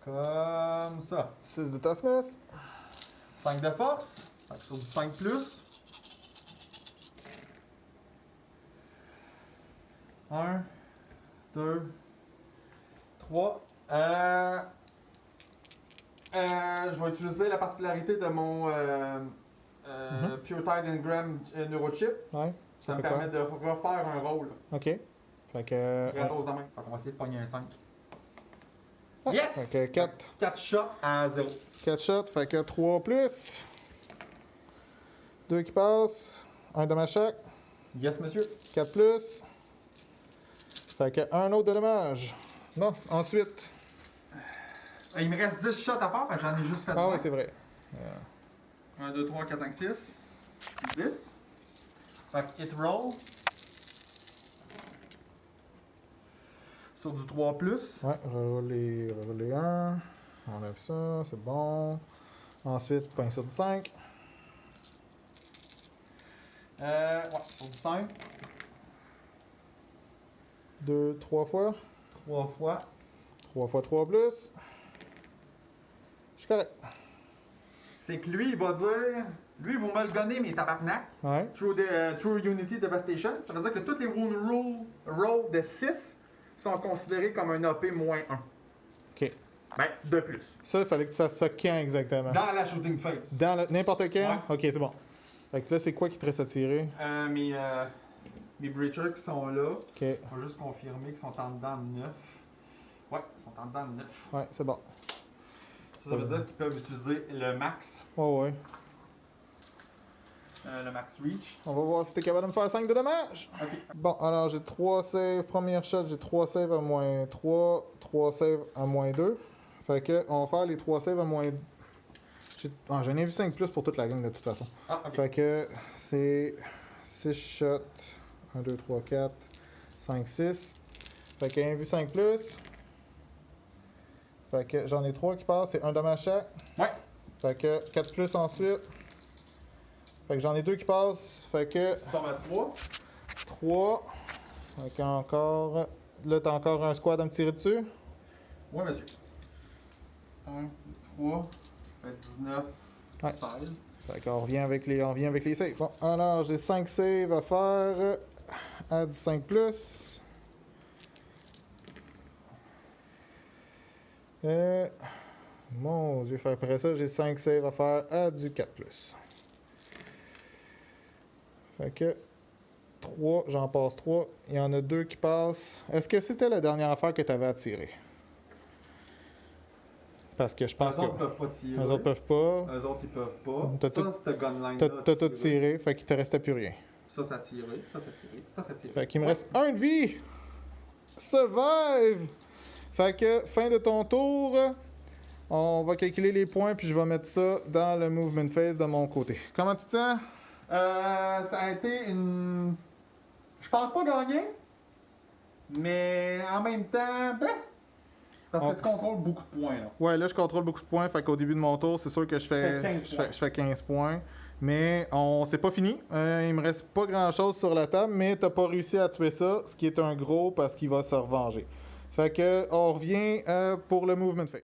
Comme ça. 6 de toughness. 5 de force. Fait que sur du 5 plus. 1, 2, 3. Je vais utiliser la particularité de mon Pure Tide Engram Neurochip. Ouais. Ça me fait quoi? permet de refaire un rôle. Ok. Fait que. Gratos de main. Fait qu'on va essayer de pogner un 5. Ah, Yes! Fait que 4. 4 shots à 0. 4 shots, fait que 3 plus. 2 qui passent. Un dommage chaque. Yes, monsieur. 4 plus. Fait que un autre de dommage. Non, ensuite. Il me reste 10 shots à faire, parce que j'en ai juste fait Ah 20. ouais, c'est vrai. 1, 2, 3, 4, 5, 6. 10. Fait que hit roll. Sur du 3 plus. Ouais, rerouler 1. On enlève ça, c'est bon. Ensuite, point sur du 5. Ouais, sur du 5. 2, 3 fois. 3 fois. 3 fois 3 plus. Je suis correct. C'est que lui, il va dire. Lui, vous me le donnez, mes tabarnak. Ouais. True Unity Devastation. Ça veut dire que tous les wound rolls de 6 sont considérés comme un AP moins 1. Ok. Ben, de plus. Ça, il fallait que tu fasses ça quand exactement? Dans la shooting phase. Dans n'importe quand? Ouais. Ok, c'est bon. Fait que là, c'est quoi qui te reste à tirer? Mes breachers qui sont là. Ok. On va juste confirmer qu'ils sont en dedans de 9. Ouais, ils sont en dedans de 9. Ouais, c'est bon. Ça veut dire qu'ils peuvent utiliser le max. Ouais. Le max reach. On va voir si t'es capable de me faire 5 de dommages. Ok. Bon, alors j'ai 3 saves. Première shot, j'ai 3 saves à moins 3. 3 saves à moins 2. Fait que, on va faire les 3 saves à moins. J'en ai vu 5 plus pour toute la gang de toute façon. Ah, ok. Fait que c'est 6 shots. 1, 2, 3, 4, 5, 6. Fait que 1 vu 5 plus. Fait que j'en ai 3 qui passent, c'est un dommage chaque. Ouais. Fait que 4 plus ensuite. Fait que j'en ai 2 qui passent. Fait que Ça tombe à 3. 3. Fait que encore. Là, t'as encore un squad à me tirer dessus. Ouais, monsieur. 1, 3, 19, Ouais. 16. Fait qu'on revient avec les saves. Bon, alors j'ai 5 saves à faire. À du 5 plus. Mon Dieu, fait après ça, j'ai 5 saves à faire à du 4 plus. Fait que 3, j'en passe 3. Il y en a 2 qui passent. Est-ce que c'était la dernière affaire que tu avais à tirer? Parce que je pense Eux que. autres peuvent pas tirer. Eux autres peuvent pas. Eux autres, ils peuvent pas. T'as Ça, tout- cette gunline-là. T'as tout tiré, fait qu'il te restait plus rien. Ça a tiré. Ça a tiré. Ça a tiré. Fait qu'il me reste un de vie. Survive! Fait que, fin de ton tour. On va calculer les points, puis je vais mettre ça dans le movement phase de mon côté. Comment tu te sens? Ça a été une. Je pense pas gagner. Mais en même temps, ben. Parce que tu contrôles beaucoup de points, là. Ouais, là, je contrôle beaucoup de points, fait qu'au début de mon tour, c'est sûr que je fais 15 points. je fais 15 points. Mais c'est pas fini. Il me reste pas grand-chose sur la table, mais t'as pas réussi à tuer ça, ce qui est un gros parce qu'il va se revenger. Fait que, on revient pour le movement phase.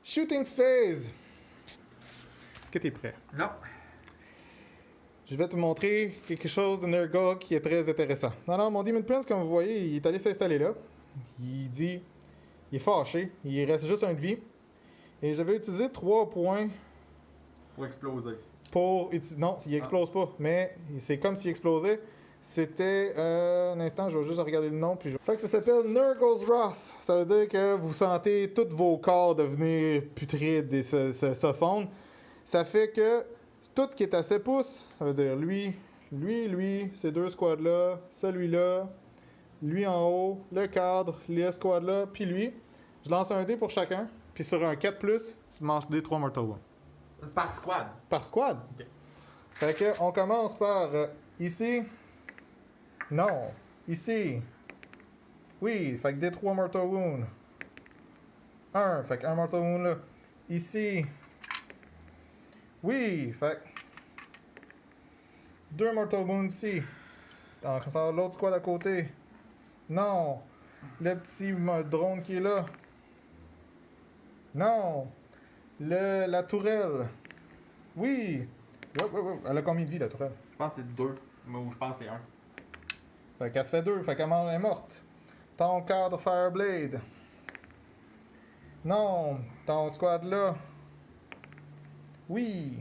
Shooting phase! Est-ce que t'es prêt? Non. Je vais te montrer quelque chose de Nurgle qui est très intéressant. Alors, mon Demon Prince, comme vous voyez, il est allé s'installer là. Il dit... Il est fâché. Il reste juste un de vie. Et je vais utiliser 3 points Pour exploser. pour... Non, il explose pas. Mais c'est comme s'il explosait. C'était... un instant, je vais juste regarder le nom. Puis Fait que ça s'appelle Nurgle's Wrath. Ça veut dire que vous sentez tous vos corps devenir putrides et se fondre. Ça fait que tout qui est à 7 pouces, ça veut dire lui, ces deux squads-là, celui-là, lui en haut, le cadre, les squads-là, puis lui. Je lance un dé pour chacun. Puis sur un 4+, tu manges des 3 Mortal Wounds. Par squad. Par squad? Ok. Fait que on commence par ici. Non. Ici. Oui, fait que des 3 Mortal Wounds. 1, fait que 1 Mortal Wound là. Ici. Oui, fait que 2 Mortal Wounds ici. On sort l'autre squad à côté. Non. Le petit drone qui est là. Non. La tourelle. Oui. Ouais. Elle a combien de vie, la tourelle? Je pense que c'est 2. Mais je pense que c'est 1. Fait qu'elle se fait 2, fait qu'elle est morte. Ton cadre Fireblade. Non. Ton squad là. Oui.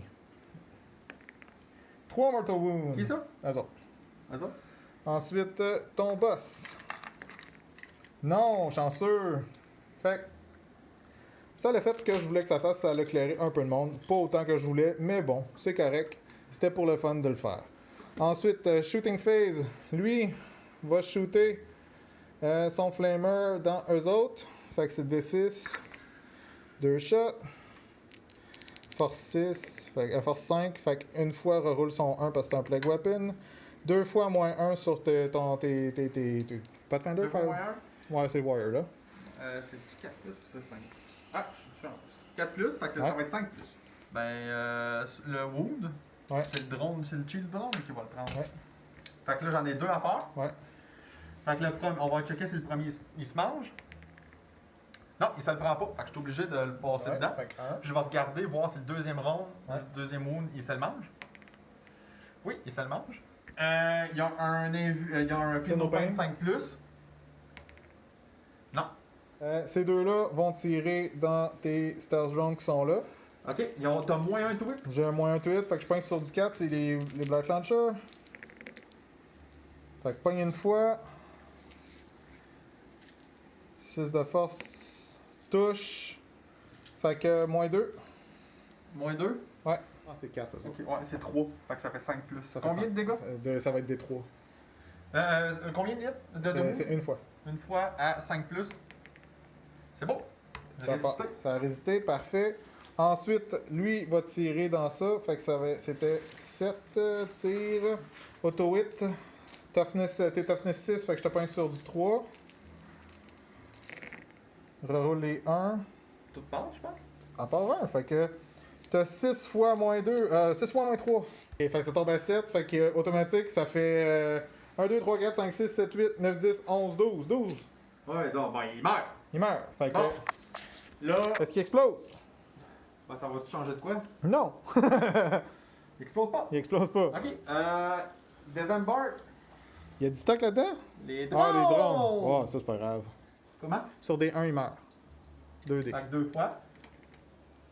3 Mortal Wounds. Qui ça? Eux autres. C'est ça? Ensuite, ton boss. Non, chanceux. Fait que ça l'a fait ce que je voulais que ça fasse, ça l'a éclairé un peu de monde. Pas autant que je voulais, mais bon, c'est correct. C'était pour le fun de le faire. Ensuite, Shooting Phase. Lui va shooter son flamer dans eux autres. Fait que c'est D6. 2 shots. Force 6. Fait que, force 5. Fait qu'une fois reroule son 1 parce que c'est un plague weapon. 2 fois moins 1 sur tes Pathfinder. 2 fois moins 1? Ouais, c'est Warrior là. C'est du 4 plus ou c'est 5? Ah, je suis en plus. 4 plus, fait que Ouais. ça va être 5 plus. Ben, le wound, Ouais. c'est le drone, c'est le chill drone qui va le prendre. Ouais. Fait que là, j'en ai 2 à faire. Ouais. Fait que le premier, on va checker si le premier il se mange. Non, il se le prend pas. Fait que je suis obligé de le passer Ouais, dedans. fait que un. Puis je vais regarder, voir si le deuxième round, Ouais. le deuxième wound, il se le mange. Oui, il se le mange. Il y a un Phenopane 5 plus. Non. Ces deux-là vont tirer dans tes Stealth Drones qui sont là. Ok, t'as moins un tweet. J'ai un moins 1 tweet, fait que je pogne sur du 4, c'est les Black Launcher. Fait que pogne une fois. 6 de force. Touche. Fait que moins 2. Moins 2. Ouais. Ah, c'est 4. Ok, ouais, c'est 3. Fait que ça fait 5 plus. Ça fait Combien 5. de dégâts? Ça va être des 3. Combien de hits? C'est une fois. Une fois à 5 plus. C'est beau. Ça a résisté, parfait. Ensuite, lui va tirer dans ça. Fait que c'était 7 tirs. Auto hit. T'es toughness 6, fait que je te pointe sur du 3. Reroule les 1. Tout part, je pense. À part 1, fait que t'as 6 fois moins 2. 6 fois moins 3. Et fait que ça tombe à 7, fait que automatique, ça fait 1, 2, 3, 4, 5, 6, 7, 8, 9, 10, 11, 12. 12. Ouais, donc, ben, il meurt. Il meurt. Fait que. Bon. Là, Est-ce qu'il explose? ben, ça va-tu changer de quoi? Non! Il explose pas. Il explose pas. Ok, Disembark. Il y a du stock là-dedans? Les drones. Ah, les drones. Oh, ça c'est pas grave. Comment? Sur des 1, il meurt. 2 dés. Fait que 2 fois.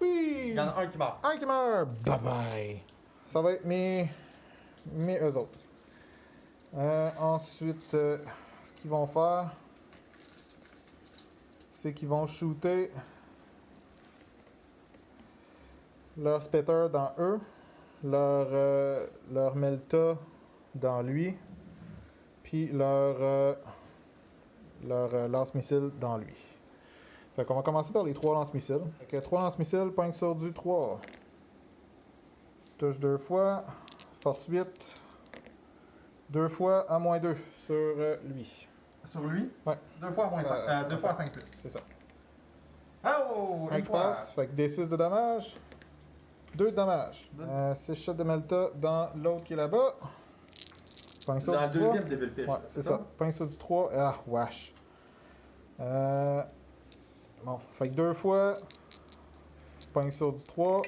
Oui! Il y en a un qui meurt. Un qui meurt! Bye bye! Ça va être mes eux autres. Ensuite, ce qu'ils vont faire, c'est qu'ils vont shooter leur Spetter dans eux, leur Melta dans lui, puis leur lance-missile dans lui. Fait qu'on va commencer par les 3 lance-missiles. Fait que 3 lance-missiles, pointe sur du 3. Touche 2 fois. Force 8. 2 fois à moins 2 sur lui. Sur lui? Ouais. 2 fois à moins 5. 2 fois à 5 plus. C'est ça. Oh! Un Une qui fois. passe. Fait que des 6 de dommages. 2 de dommages. 6 shots de Melta dans l'autre qui est là-bas. Pointe sur Dans la du 3. deuxième Devil Fish. Ouais, c'est ça. Pointe sur du 3. Ah, wesh. Bon, fait que 2 fois. Pointe sur du 3.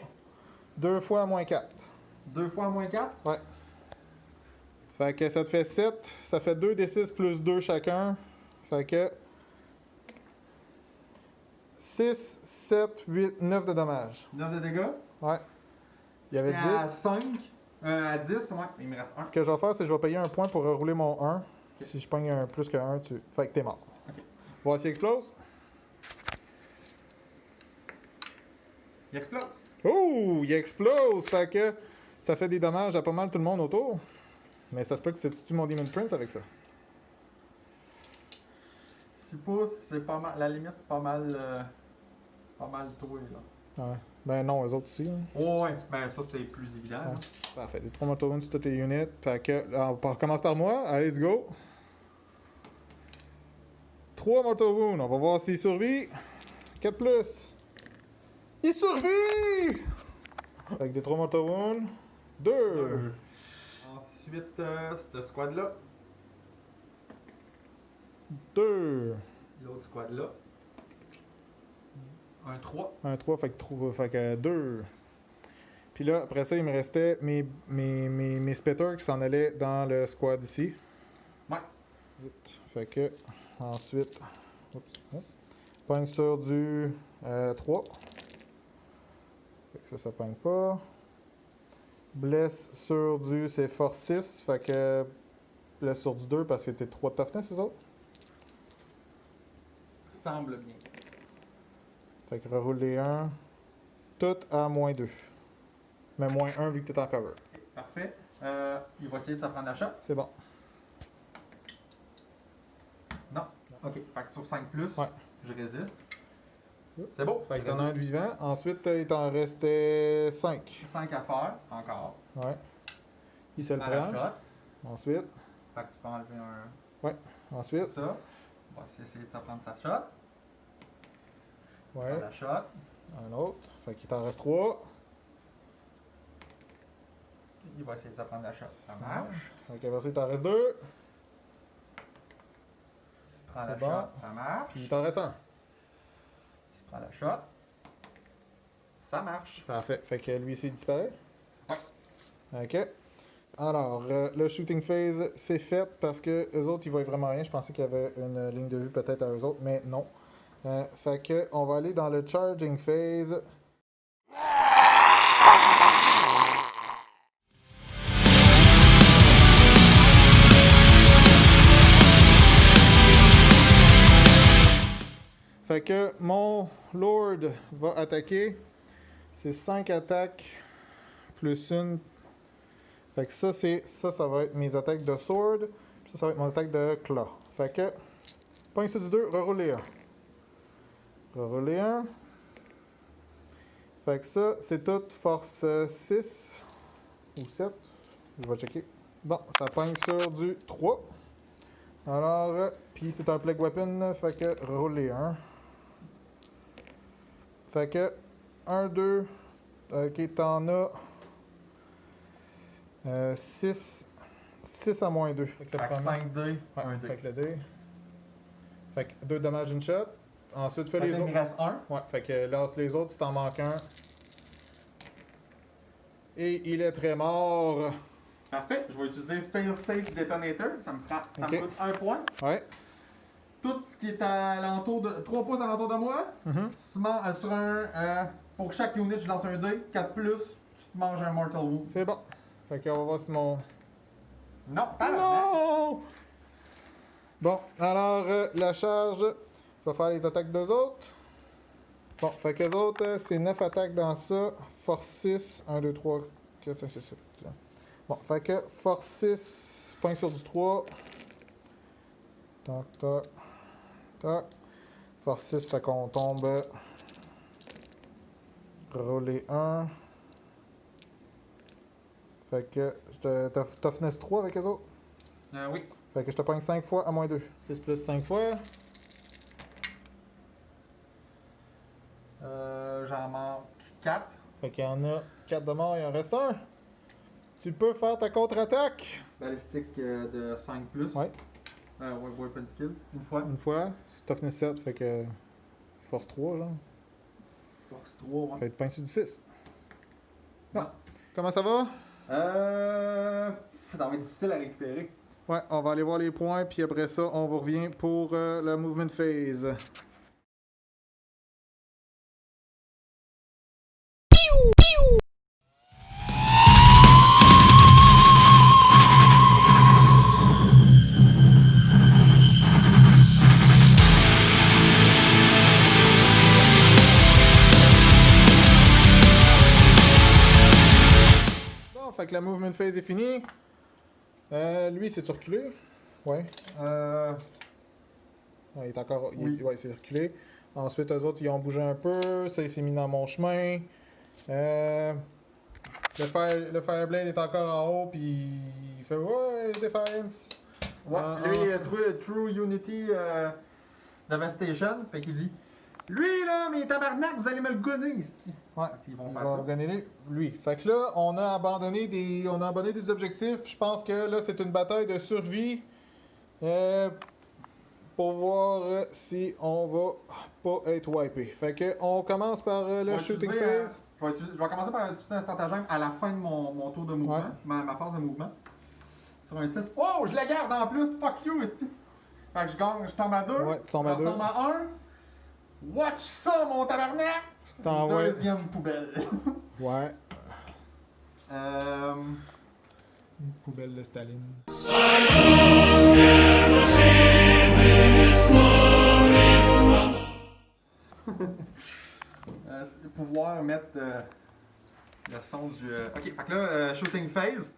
2 fois à moins 4. 2 fois à moins 4? Ouais. Fait que ça te fait 7. Ça fait 2 des 6 plus 2 chacun. Fait que 6, 7, 8, 9 de dommages. 9 de dégâts? Ouais. Il y avait 10. À 5. À 10, ouais. Il me reste 1. Ce que je vais faire, c'est que je vais payer un point pour rerouler mon 1. Si je pogne un plus que 1, tu. Fait que t'es mort. Ok. Voir s'il explose. Il explose. Oh! Il explose! Fait que ça fait des dommages à pas mal tout le monde autour. Mais ça se peut que tu tues mon Demon Prince avec ça. 6 pouces, c'est pas mal. La limite, c'est pas mal. Pas mal toué, là. Ouais. Ben non, eux autres aussi. Hein. Oh, ouais, ben ça, c'est plus évident. là. Parfait. Des 3 Mortal Wounds sur toutes les units. Fait que, là, on recommence par moi. Allez, let's go. 3 Mortal Wounds. On va voir s'il survit. 4 plus. Il survit! Fait que des 3 Mortal Wounds. 2. Ensuite, cette squad-là. 2. L'autre squad-là. Un 3. Un 3, fait que 2. Puis là, après ça, il me restait mes spitters qui s'en allaient dans le squad ici. Ouais. Fait que, ensuite, pogne sur du 3. Fait que ça pogne pas. Blesse sur du, c'est force 6. Fait que, blesse sur du 2 parce que t'es 3 de toughness, c'est ça? Semble bien. Fait que reroule les 1. Tout à moins 2. Mais moins 1 vu que t'es en cover. Parfait. Il va essayer de se prendre la shot. C'est bon. Non. Ok. Fait que sur 5 plus, Ouais. je résiste. C'est beau. Fait que t'en as un de vivant. Ensuite, il t'en restait 5. 5 à faire, encore. Ouais. Il se le À la prend. shot. Ensuite. Fait que tu peux enlever un. Ensuite. Ça. On va essayer de se prendre sa shot. Ouais. La shot. Un autre. Fait qu'il t'en reste 3. Il va essayer de se prendre la shot. Ça marche. Fait qu'après ça, il t'en reste 2. Il se prend C'est la bon. shot. Ça marche. Puis il t'en reste 1. Il se prend la shot. Ça marche. Parfait. Fait que lui ici, il disparaît. Ouais. Ok. Alors, le shooting phase, c'est fait parce que eux autres, ils voient vraiment rien. Je pensais qu'il y avait une ligne de vue peut-être à eux autres, mais non. Fait que, on va aller dans le charging phase. Fait que mon Lord va attaquer. C'est 5 attaques plus une. Fait que ça va être mes attaques de Sword. Puis ça va être mon attaque de Claw. Fait que, point sur du 2, reroulez 1. Reroulez 1. Fait que ça, c'est tout force 6 ou 7. Je vais checker. Bon, ça pogne sur du 3. Alors, puis c'est un Plague Weapon, fait que reroulez 1. Fait que 1, 2, ok, t'en as 6 à moins 2. Fait que Fait que 5 dés, Ouais, 1 dé. fait que le dé. Fait que 2 dommages une shot. Ensuite, fais Fait que les là, il autres. me reste 1. Ouais, fait que lance les autres si t'en manques un. Et il est très mort. Parfait, je vais utiliser Fail Safe Detonator. Ça me Ok. coûte 1 point. Ouais. Tout ce qui est alentour de 3 pouces alentour de moi, sur pour chaque unit, je lance un dé. 4 plus, tu te manges un Mortal Wound. C'est bon. Fait qu'on va voir si mon. Non, pas Non! Bon, alors la charge, je vais faire les attaques d'eux autres. Bon, fait qu'eux autres, c'est 9 attaques dans ça. Force 6, 1, 2, 3, 4, 5, 6, 7. Bon, fait que force 6, point sur du 3. Tac, tac, tac. Force 6, fait qu'on tombe. Rouler 1. Fait que, toughness 3 avec eux autres. Oui. Fait que je te pogne 5 fois à moins 2. 6 plus 5 fois. J'en manque 4. Fait qu'il y en a 4 de mort, il en reste 1. Tu peux faire ta contre-attaque. Balistique de 5 plus. Ouais. Ouais, weapon skill. Une fois. Une fois. C'est toughness 7, fait que. Force 3, genre. Force 3, ouais. Fait que pogne sur du 6. Bon. Non. Comment ça va? Ça va être difficile à récupérer. Ouais, on va aller voir les points, puis après ça, on vous revient pour le movement phase. Bon, fait que la movement phase est finie. Lui, c'est reculé? Ouais. Ouais, il est encore. Oui. Ouais, c'est reculé. Ensuite, eux autres, ils ont bougé un peu. Ça, il s'est mis dans mon chemin. Le Fireblade est encore en haut, puis il fait ouais, Defiance. Ouais, lui, True Unity Devastation. Fait qu'il dit lui, là, mais tabarnak, vous allez me le gonner, ici. Ouais, Ils vont il faire va ça. gagner lui. Fait que là, on a abandonné des objectifs. Je pense que là, c'est une bataille de survie. Pour voir si on va pas être wipé. Fait que on commence par le shooting phase. Je vais commencer par utiliser un stratagème à la fin de mon tour de mouvement, Ouais. ma phase de mouvement. Sur un 6. Oh, je la garde en plus! Fuck you, esti! Fait que je tombe à 2. Ouais, tu tombes à je deux. tombe à 1. Watch ça, mon tabarnak! T'envoies. Deuxième poubelle. Ouais. euh... Une poubelle de Staline. pouvoir mettre le son du. Ok, fait que là, shooting phase.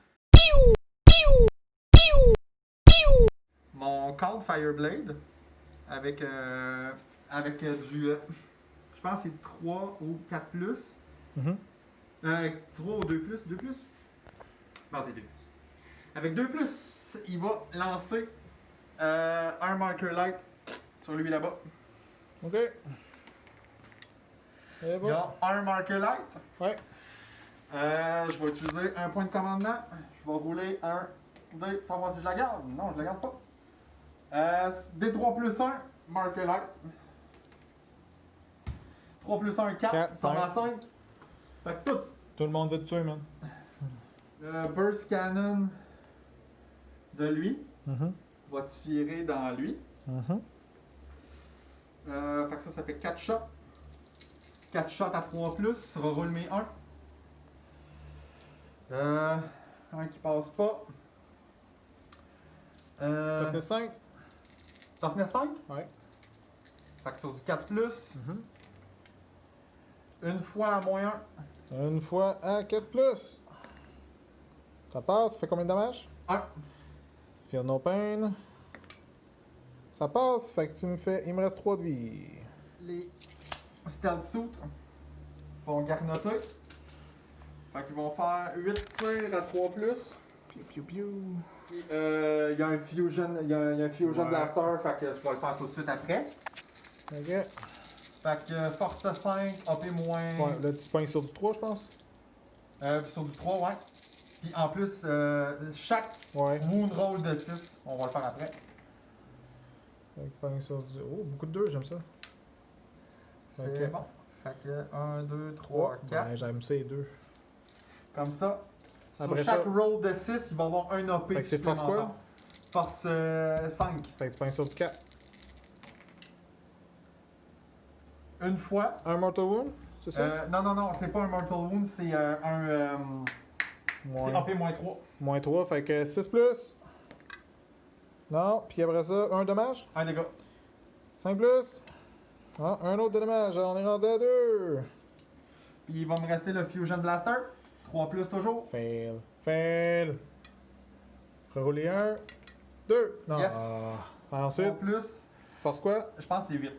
Mon Cold Fireblade avec du. Je pense que c'est 3 ou 4 plus. 3 ou 2 plus. 2 plus? Non, c'est 2 plus. Avec 2 plus, il va lancer un Marker Light sur lui là-bas. Ok. Et Il y bon. a un Marker Light. Ouais. Je vais utiliser un point de commandement. Je vais rouler un dé, savoir si je la garde. Non, je la garde pas. D3 plus 1, Marker Light. 3 plus 1, 4. Quatre, Ça va à cinq. 5. Fait que tout. Tout le monde veut te tuer, man. Burst Cannon de lui Mhm. va tirer dans lui. Mhm. Fait que ça fait 4 shots. 4 shots à 3 plus. Reroule mes 1. Un qui passe pas. Toughness 5? Toughness 5? Ouais. Fait que sur du 4+, Mhm. une fois à -1. Une fois à 4+. Ça passe, ça fait combien de dommages? 1. Feel no pain. Ça passe, fait que tu me fais. Il me reste 3 de vie. Les stealth suits vont garnoter. Fait qu'ils vont faire 8 tirs à 3+. Piu piu piu. Il y a un fusion, il y a un fusion Ouais. blaster, fait que je vais le faire tout de suite après. Ok. Fait que force 5, AP moins. Ouais, là tu pognes sur du 3, je pense. Sur du 3, ouais. Puis en plus, chaque Ouais. wound roll de 6, on va le faire après. Fait que pognes sur du. Oh, beaucoup de 2, j'aime ça. C'est Ok. bon. Fait que 1, 2, 3, 4. Ouais, j'aime ça les 2. Comme ça. Après Sur chaque ça. roll de 6, il va avoir un AP. Fait que c'est force quoi? supplémentaire. Force 5. Fait que tu pognes sur du 4. Une fois. Un Mortal Wound, c'est ça? Non, c'est pas un Mortal Wound, c'est c'est AP moins 3. Moins 3, fait que 6+. Non, puis après ça, un dommage. Un dégât. 5+. Ah, un autre de dommage, on est rendu à 2. Puis il va me rester le Fusion Blaster. 3+ toujours. Fail. Fail. Rerouler 1. 2. Non. Yes. Ensuite, 3+, force quoi? je pense que c'est 8.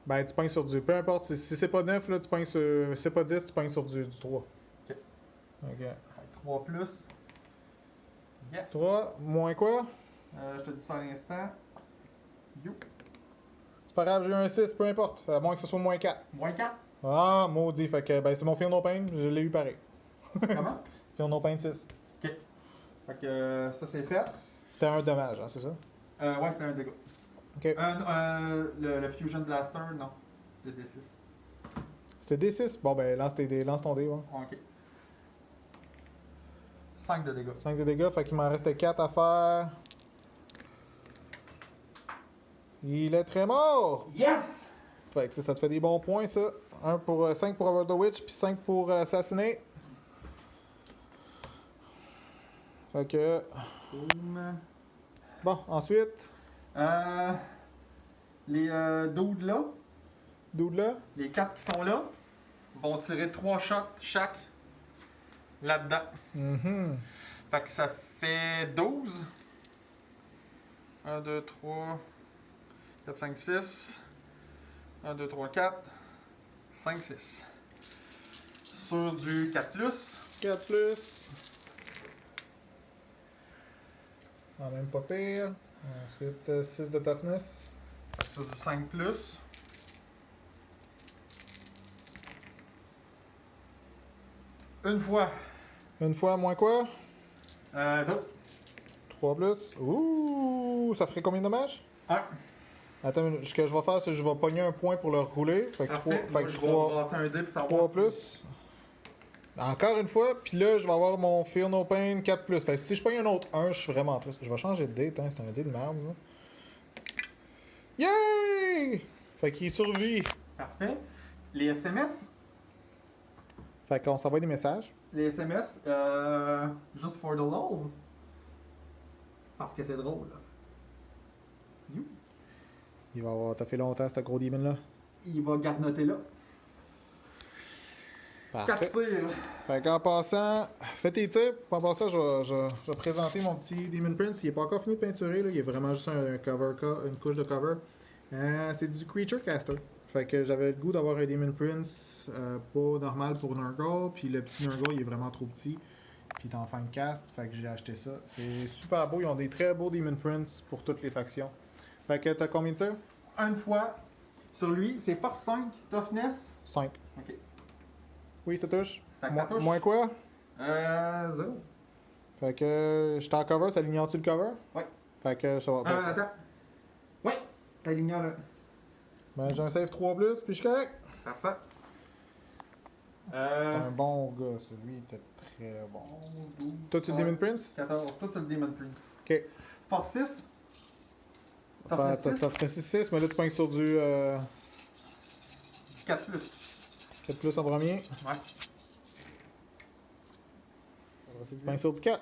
Ben, tu pognes sur du. Peu importe, si c'est pas 9, là, tu pognes sur. Si c'est pas 10, tu pognes sur du 3. Ok. Ok. 3+. Yes. 3, moins quoi? Je te dis ça à l'instant. You. C'est pas grave, j'ai eu un 6, peu importe. À moins que ce soit moins 4. Moins 4. Ah, maudit. Fait que, ben, c'est mon Fear No Pain, je l'ai eu pareil. Comment? Fear No Pain 6. Ok. Fait que ça c'est fait. C'était un dommage, hein, c'est ça? Ouais, c'était un dégât. Ok. Le Fusion Blaster, non. C'est D6. C'était D6. Bon, ben, lance ton dé, ouais. Ok. 5 de dégâts. 5 de dégâts, fait qu'il m'en restait 4 à faire. Il est très mort! Yes! Fait que ça te fait des bons points, ça. 5 pour Over the Witch, puis 5 pour Assassinate. Fait que. Boom. Bon, ensuite, Les dudes là, dude là. les 4 qui sont là, vont tirer 3 shots chaque là-dedans. Mhm. Fait que ça fait 12. 1, 2, 3, 4, 5, 6. 1, 2, 3, 4, 5, 6. Sur du 4+, 4 plus. Ah, même pas pire. Ensuite, 6 de toughness. sur du 5+. Une fois. Une fois, moins quoi? Ça. 3 plus. Ouh, ça ferait combien de dommages? 1. Attends, une minute, ce que je vais faire, c'est que je vais pogner un point pour le rouler. Fait que 3, Parfait. fait Moi, que je 3, vais brasser un dé pour savoir 3 si- plus. Encore une fois, puis là, je vais avoir mon Fear No Pain 4 plus. Fait que si je pogne un autre 1, je suis vraiment triste. Je vais changer de dé, c'est un dé de merde, ça. Yay! Fait qu'il survit. Parfait. Les SMS. Fait qu'on s'envoie des messages. Les SMS, juste for the lols. Parce que c'est drôle. You. Il va avoir, t'as fait longtemps, ce gros demon là. Il va garnoter là. 4 Parfait. tirs. Fait qu'en passant, fais tes tirs. En passant, je vais présenter mon petit Demon Prince. Il est pas encore fini de peinturer, là. Il est vraiment juste un cover, une couche de cover. C'est du Creature Caster. Fait que j'avais le goût d'avoir un Demon Prince pas normal pour Nurgle. Puis le petit Nurgle, il est vraiment trop petit. Puis il est en fin de cast. Fait que j'ai acheté ça. C'est super beau. Ils ont des très beaux Demon Prince pour toutes les factions. Fait que t'as combien de tirs? Une fois. Sur lui, c'est force 5, toughness. 5. Ok. Oui, ça touche. Fait que ça touche. Moins quoi? 0. Fait que j'étais en cover, ça l'ignore-tu le cover? Ouais. Fait que ça va passer. Attends. Ouais. Ça l'ignore là. Ben, j'ai un save 3 plus, puis je suis correct. Parfait. C'est un bon gars, celui était très bon. 12, Toi, tu le Demon Prince? 14. Toi, tu le Demon Prince. Ok. Force 6. T'as Toughness 6. fait 6, mais là, tu pognes sur du 4 plus. 4 plus en premier. Ouais. Tu pognes sur du 4.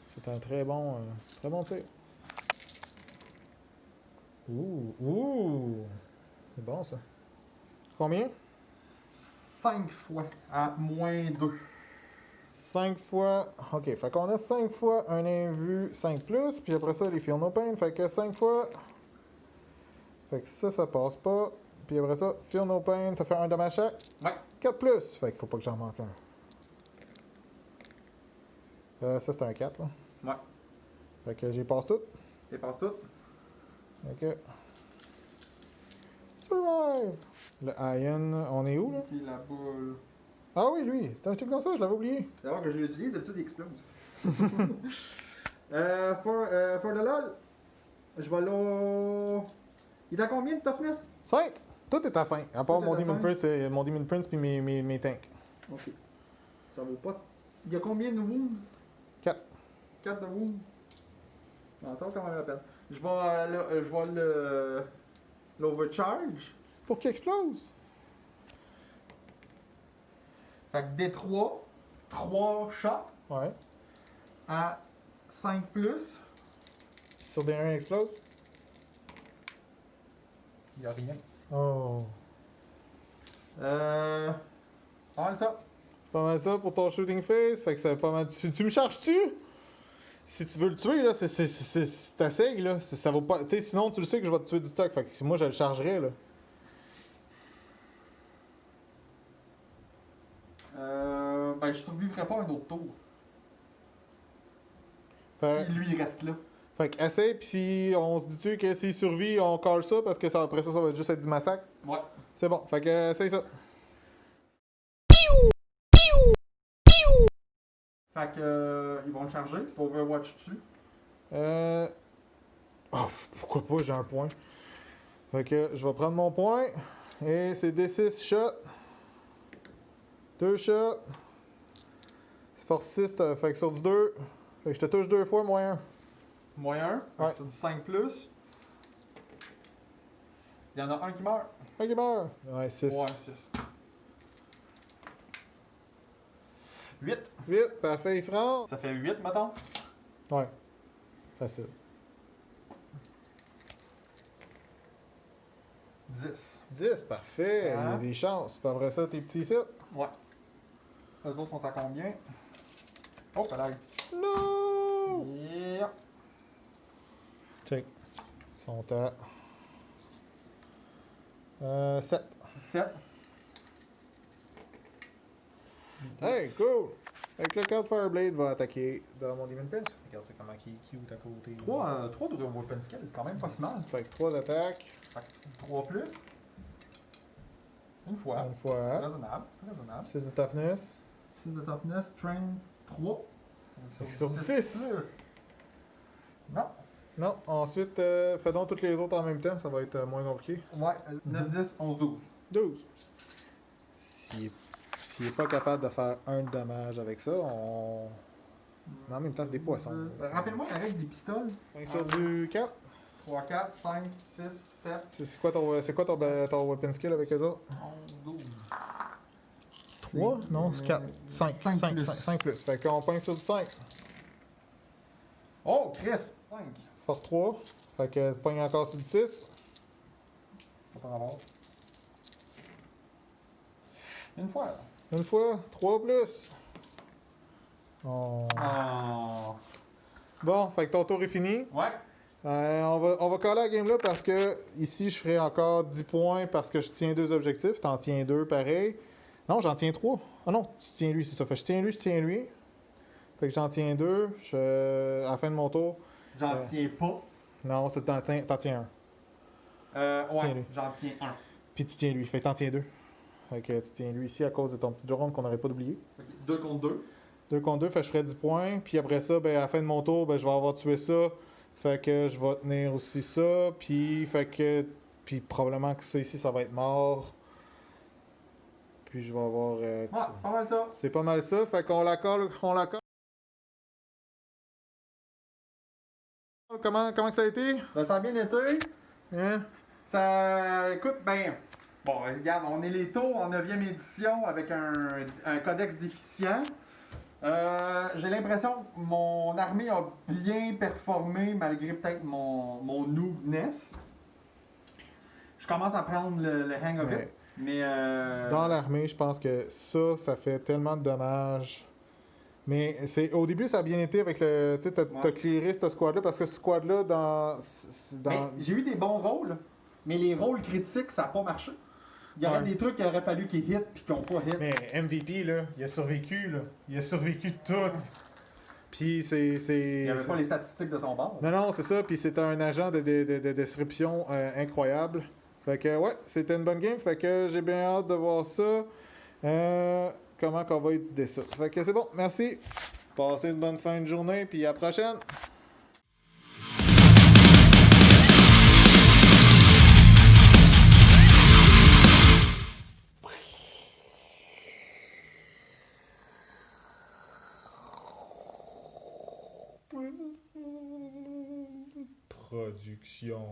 C'est un très bon tir. Ouh. C'est bon, ça. Combien? 5 fois à -2. 5 fois. Ok, fait qu'on a 5 fois un invu 5+, puis après ça, les Feel No Pain. Fait que 5 fois. Fait que ça passe pas. Puis après ça, Feel No Pain, ça fait un dommage chaque. Ouais. 4+. Fait qu'il faut pas que j'en manque un. Ça, c'est un 4, là. Ouais. Fait que j'y passe tout. Tu passes tout. Ok. Survive! Le Iron, on est où, là? Puis la boule. Ah oui, lui. T'as un truc comme ça, je l'avais oublié. C'est rare que je l'utilise, d'habitude il explose. For the LOL, je vais là. Il est à combien de toughness? 5! Tout est à 5. À part Tout est mon à Demon 5. Prince, mon Demon Prince puis mes tanks. Ok. Ça vaut pas. Il y a combien de wounds? 4. 4 de wounds. Non, ça vaut quand même la peine. Je vais l'overcharge. Pour qu'il explose! Fait que D3, 3 shots Ouais. à 5+. Sur des 1 explose. Il y a rien. Oh. Voilà ça. Pas mal ça pour ton shooting phase. Fait que c'est pas mal. Tu me charges-tu? Si tu veux le tuer, là, c'est ta seg, là. Ça vaut pas. Tu sais, sinon, tu le sais que je vais te tuer du stock. Fait que moi, je le chargerais, là. Ben, je survivrai pas un autre tour. Fait, Si lui il reste là. fait que essaye, pis si on se dit-tu que s'il survit, on colle ça parce que ça, après ça va juste être du massacre. Ouais. C'est bon. Fait que essaye ça. Fait que ils vont le charger. Tu peux Overwatch dessus. Oh, pourquoi pas, j'ai un point. Fait que je vais prendre mon point. Et c'est D6 shots. 2 shots. Force 6, fait que sur du 2. Fait que je te touche 2 fois, moins 1. Moyen. Ouais. C'est du 5+. Il y en a un qui meurt. Ok, meurt. Ouais, 6. Ouais, 6. 8. 8, parfait, il se rend. Ça fait 8, mettons. Ouais. Facile. 10. 10, parfait. Il y a Ah. des chances. Puis après ça, tes petits ici. Ouais. Les autres sont à combien? Oh, ça l'aide. Non! Yeah. Check. Ils sont à 7. 7. Hey, cool! Fait que le Cloud Fireblade va attaquer dans mon Demon Prince. Regarde ça comment il est cute à côté. 3 de weapon skill, c'est quand même pas si mal. Fait que 3 d'attaque. Fait que 3 plus. Une fois. Une fois. Raisonnable. Raisonnable. 6 de toughness. 6 de toughness, train 3. Fait que sur 10. Non. Non, ensuite, fais donc toutes les autres en même temps, ça va être moins compliqué. Ouais, 9, 10, 11, 12. 12. S'il est pas capable de faire un dommage avec ça, on. Mais en même temps, c'est des poissons. Rappelle-moi la règle des pistoles. Fait que sur du 4. 3, 4, 5, 6, 7, C'est quoi ton weapon skill avec eux autres? 11, 12. 3? Non, c'est 4. 5. 5 5 plus. 5 plus. Fait qu'on pogne sur du 5. Oh, Chris! 5. Force 3. Fait que tu pognes encore sur du 6. Faut pas en avoir. Une fois, là. Une fois, 3 plus. Oh. Oh. Bon, fait que ton tour est fini. Ouais. On va coller la game là parce que ici je ferai encore 10 points parce que je tiens 2 objectifs. T'en tiens 2 pareil. Non, j'en tiens 3. Ah non, tu tiens lui, c'est ça. Fait que je tiens lui. Fait que j'en tiens 2. À la fin de mon tour. J'en tiens pas. Non, t'en tiens un. tiens Ouais, lui. j'en tiens un. Puis tu tiens lui. Fait que t'en tiens 2. Fait que tu tiens lui ici à cause de ton petit drone qu'on n'aurait pas d'oublier. 2 contre 2. 2 contre 2, fait que je ferai 10 points. Puis après ça, ben, à la fin de mon tour, ben, je vais avoir tué ça. Fait que je vais tenir aussi ça. Puis, puis probablement que ça ici, ça va être mort. Puis je vais avoir. Ouais, c'est pas mal ça. C'est pas mal ça. Fait qu'on la colle. Comment que ça a été? Ben, ça a bien été. Hein? Ça. Écoute, ben. Bon, regarde, on est les taux en 9e édition avec un codex déficient. J'ai l'impression que mon armée a bien performé malgré peut-être mon noobness. Je commence à prendre le hang of it. Mais dans l'armée, je pense que ça fait tellement de dommages. Mais au début, ça a bien été avec le. Tu sais, t'as clearé ce squad-là parce que ce squad-là, ben, j'ai eu des bons rôles, mais les rôles critiques, ça n'a pas marché. Il y aurait des trucs qu'il aurait fallu qu'ils hit puis qu'ils n'ont pas hit. Mais MVP, là, il a survécu, là. Il a survécu tout. Puis c'est. Il n'y avait pas les statistiques de son bord. Non, c'est ça. Puis c'était un agent de disruption incroyable. Fait que, ouais, c'était une bonne game. Fait que j'ai bien hâte de voir ça. Comment qu'on va éditer ça. Fait que c'est bon, merci. Passez une bonne fin de journée, puis à la prochaine. Production.